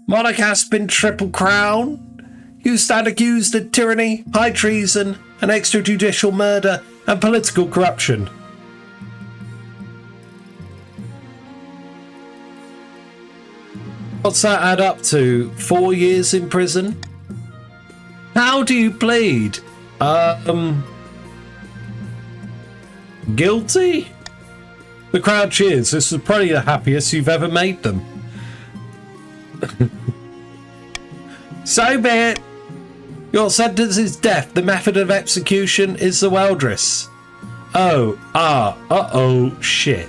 Monarch Aspen Triple Crown, you stand accused of tyranny, high treason, and extrajudicial murder, and political corruption. What's that add up to? 4 years in prison? How do you plead? Guilty? The crowd cheers. This is probably the happiest you've ever made them. So be it. Your sentence is death. The method of execution is the Weldress. Shit.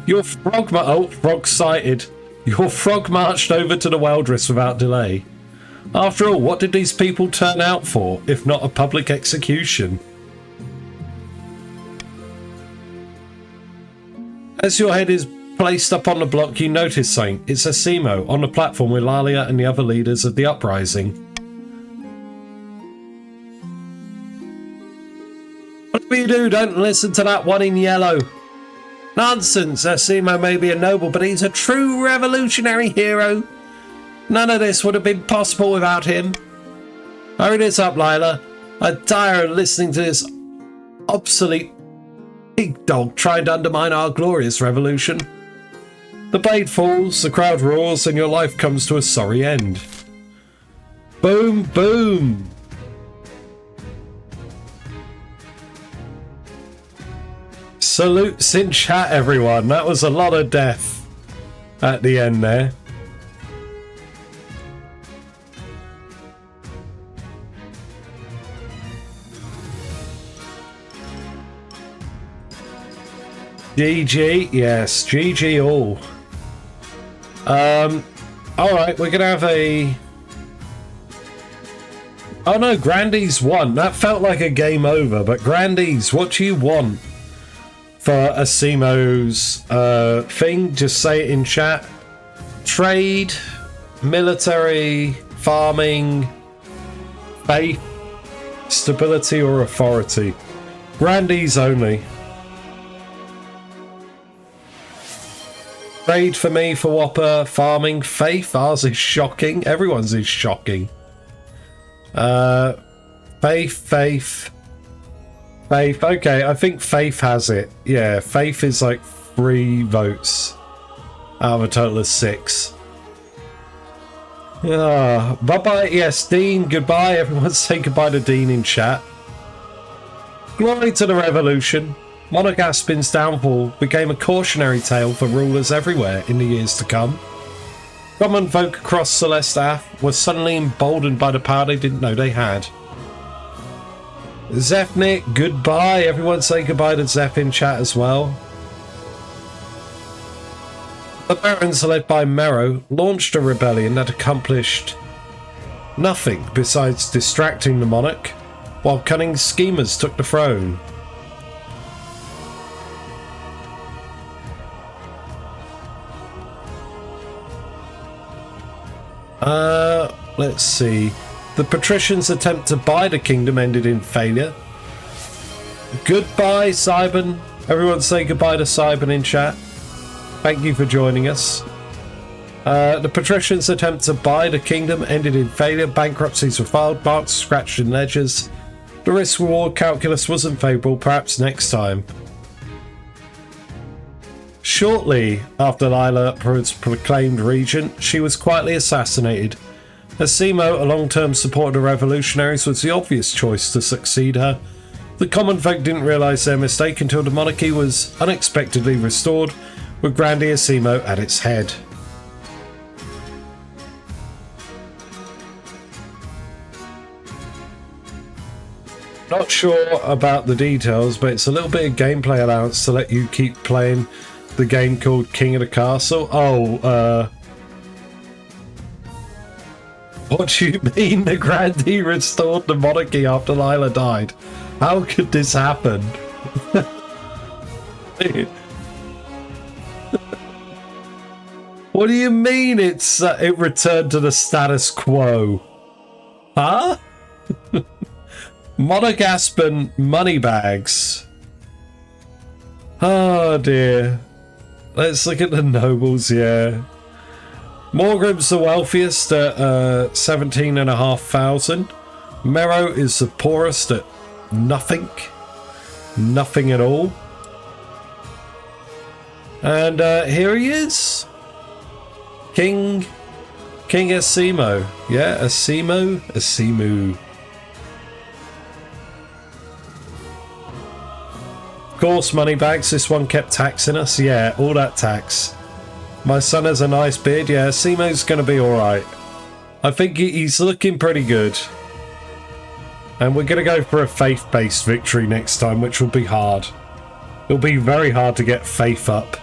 Your frog sighted. Your frog marched over to the Weldress without delay. After all, what did these people turn out for, if not a public execution? As your head is placed up on the block, you notice something. It's Asimo on the platform with Lalia and the other leaders of the uprising. Whatever you do, don't listen to that one in yellow. Nonsense, Asimo may be a noble, but he's a true revolutionary hero. None of this would have been possible without him. Hurry this up, Lila. I'm tired of listening to this obsolete pig dog trying to undermine our glorious revolution. The blade falls, the crowd roars, and your life comes to a sorry end. Boom, boom. Salutes in chat, everyone. That was a lot of death at the end there. GG, yes, GG all. Alright, we're gonna have a... Oh no, Grandy's won. That felt like a game over, but Grandy's, what do you want for Asimo's thing? Just say it in chat. Trade, military, farming, faith, stability or authority. Grandy's only. Trade for me for Whopper, farming, faith. Ours is shocking. Everyone's is shocking. Faith. Okay, I think faith has it. Yeah, faith is like 3 votes out of a total of 6. Bye-bye, yes, Dean, goodbye. Everyone say goodbye to Dean in chat. Glory to the revolution. Monarch Aspen's downfall became a cautionary tale for rulers everywhere in the years to come. Common folk across Celeste Ath were suddenly emboldened by the power they didn't know they had. Zephnik, goodbye. Everyone say goodbye to Zeph in chat as well. The barons, led by Mero, launched a rebellion that accomplished nothing besides distracting the monarch, while cunning schemers took the throne. Let's see. The patricians' attempt to buy the kingdom ended in failure. Goodbye, Cybern. Everyone say goodbye to Cybern in chat. Thank you for joining us. The patricians' attempt to buy the kingdom ended in failure. Bankruptcies were filed, marks scratched in ledgers. The risk-reward calculus wasn't favourable. Perhaps next time. Shortly after Lila was proclaimed regent, she was quietly assassinated. Asimo, a long-term supporter of the revolutionaries, was the obvious choice to succeed her. The common folk didn't realise their mistake until the monarchy was unexpectedly restored, with Grandi Asimo at its head. Not sure about the details, but it's a little bit of gameplay allowance to let you keep playing the game called King of the Castle. What do you mean the Grandi restored the monarchy after Lila died? How could this happen? What do you mean it returned to the status quo? Huh? Monarch Aspen Moneybags. Oh dear. Let's look at the nobles, yeah. Morgrim's the wealthiest at 17,500. Mero is the poorest at nothing. Nothing at all. And here he is. King Asimo. Yeah, Asimu. Of course, Moneybags, this one kept taxing us. Yeah, all that tax. My son has a nice beard. Yeah, Asimo's going to be alright. I think he's looking pretty good. And we're going to go for a faith-based victory next time, which will be hard. It'll be very hard to get faith up.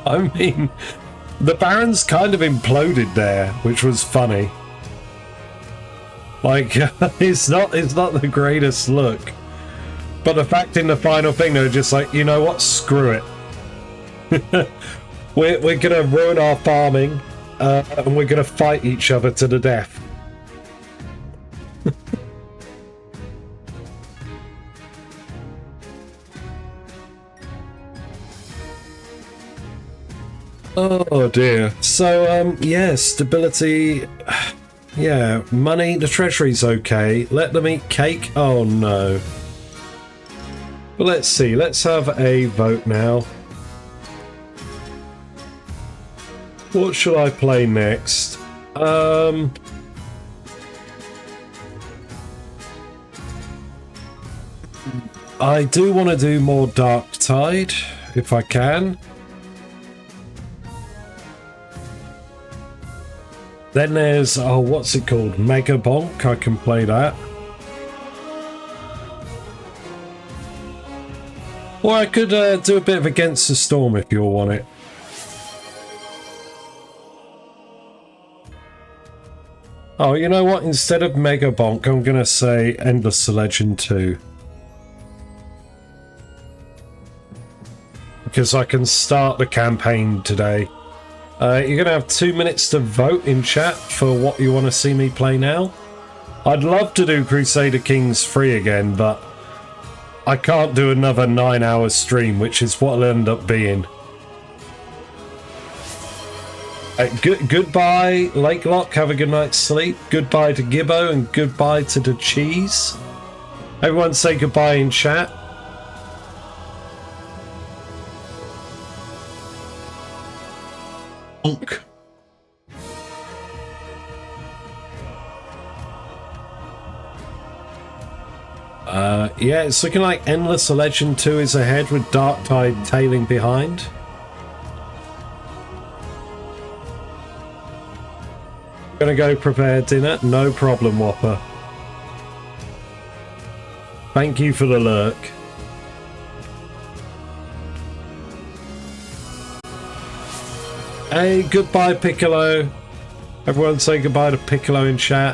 I mean, the Barons kind of imploded there, which was funny. Like, it's not the greatest look. But the fact in the final thing, they're just like, you know what, screw it. we're going to ruin our farming, and we're going to fight each other to the death. Oh dear. So, yeah, stability. Yeah, money, the treasury's okay. Let them eat cake. Oh no. But let's see, let's have a vote now. What should I play next? I do want to do more Dark Tide, if I can. Then there's, oh, what's it called? Mega Bonk, I can play that. Or I could do a bit of Against the Storm if you all want it. Oh, you know what? Instead of Mega Bonk, I'm going to say Endless the Legend 2. Because I can start the campaign today. You're going to have 2 minutes to vote in chat for what you want to see me play now. I'd love to do Crusader Kings 3 again, but I can't do another 9-hour stream, which is what it'll end up being. Goodbye, Lakelock. Have a good night's sleep. Goodbye to Gibbo and goodbye to the cheese. Everyone say goodbye in chat. Bonk. Yeah, it's looking like Endless Legend 2 is ahead with Dark Tide tailing behind. Gonna go prepare dinner? No problem, Whopper. Thank you for the lurk. Hey, goodbye, Piccolo. Everyone say goodbye to Piccolo in chat.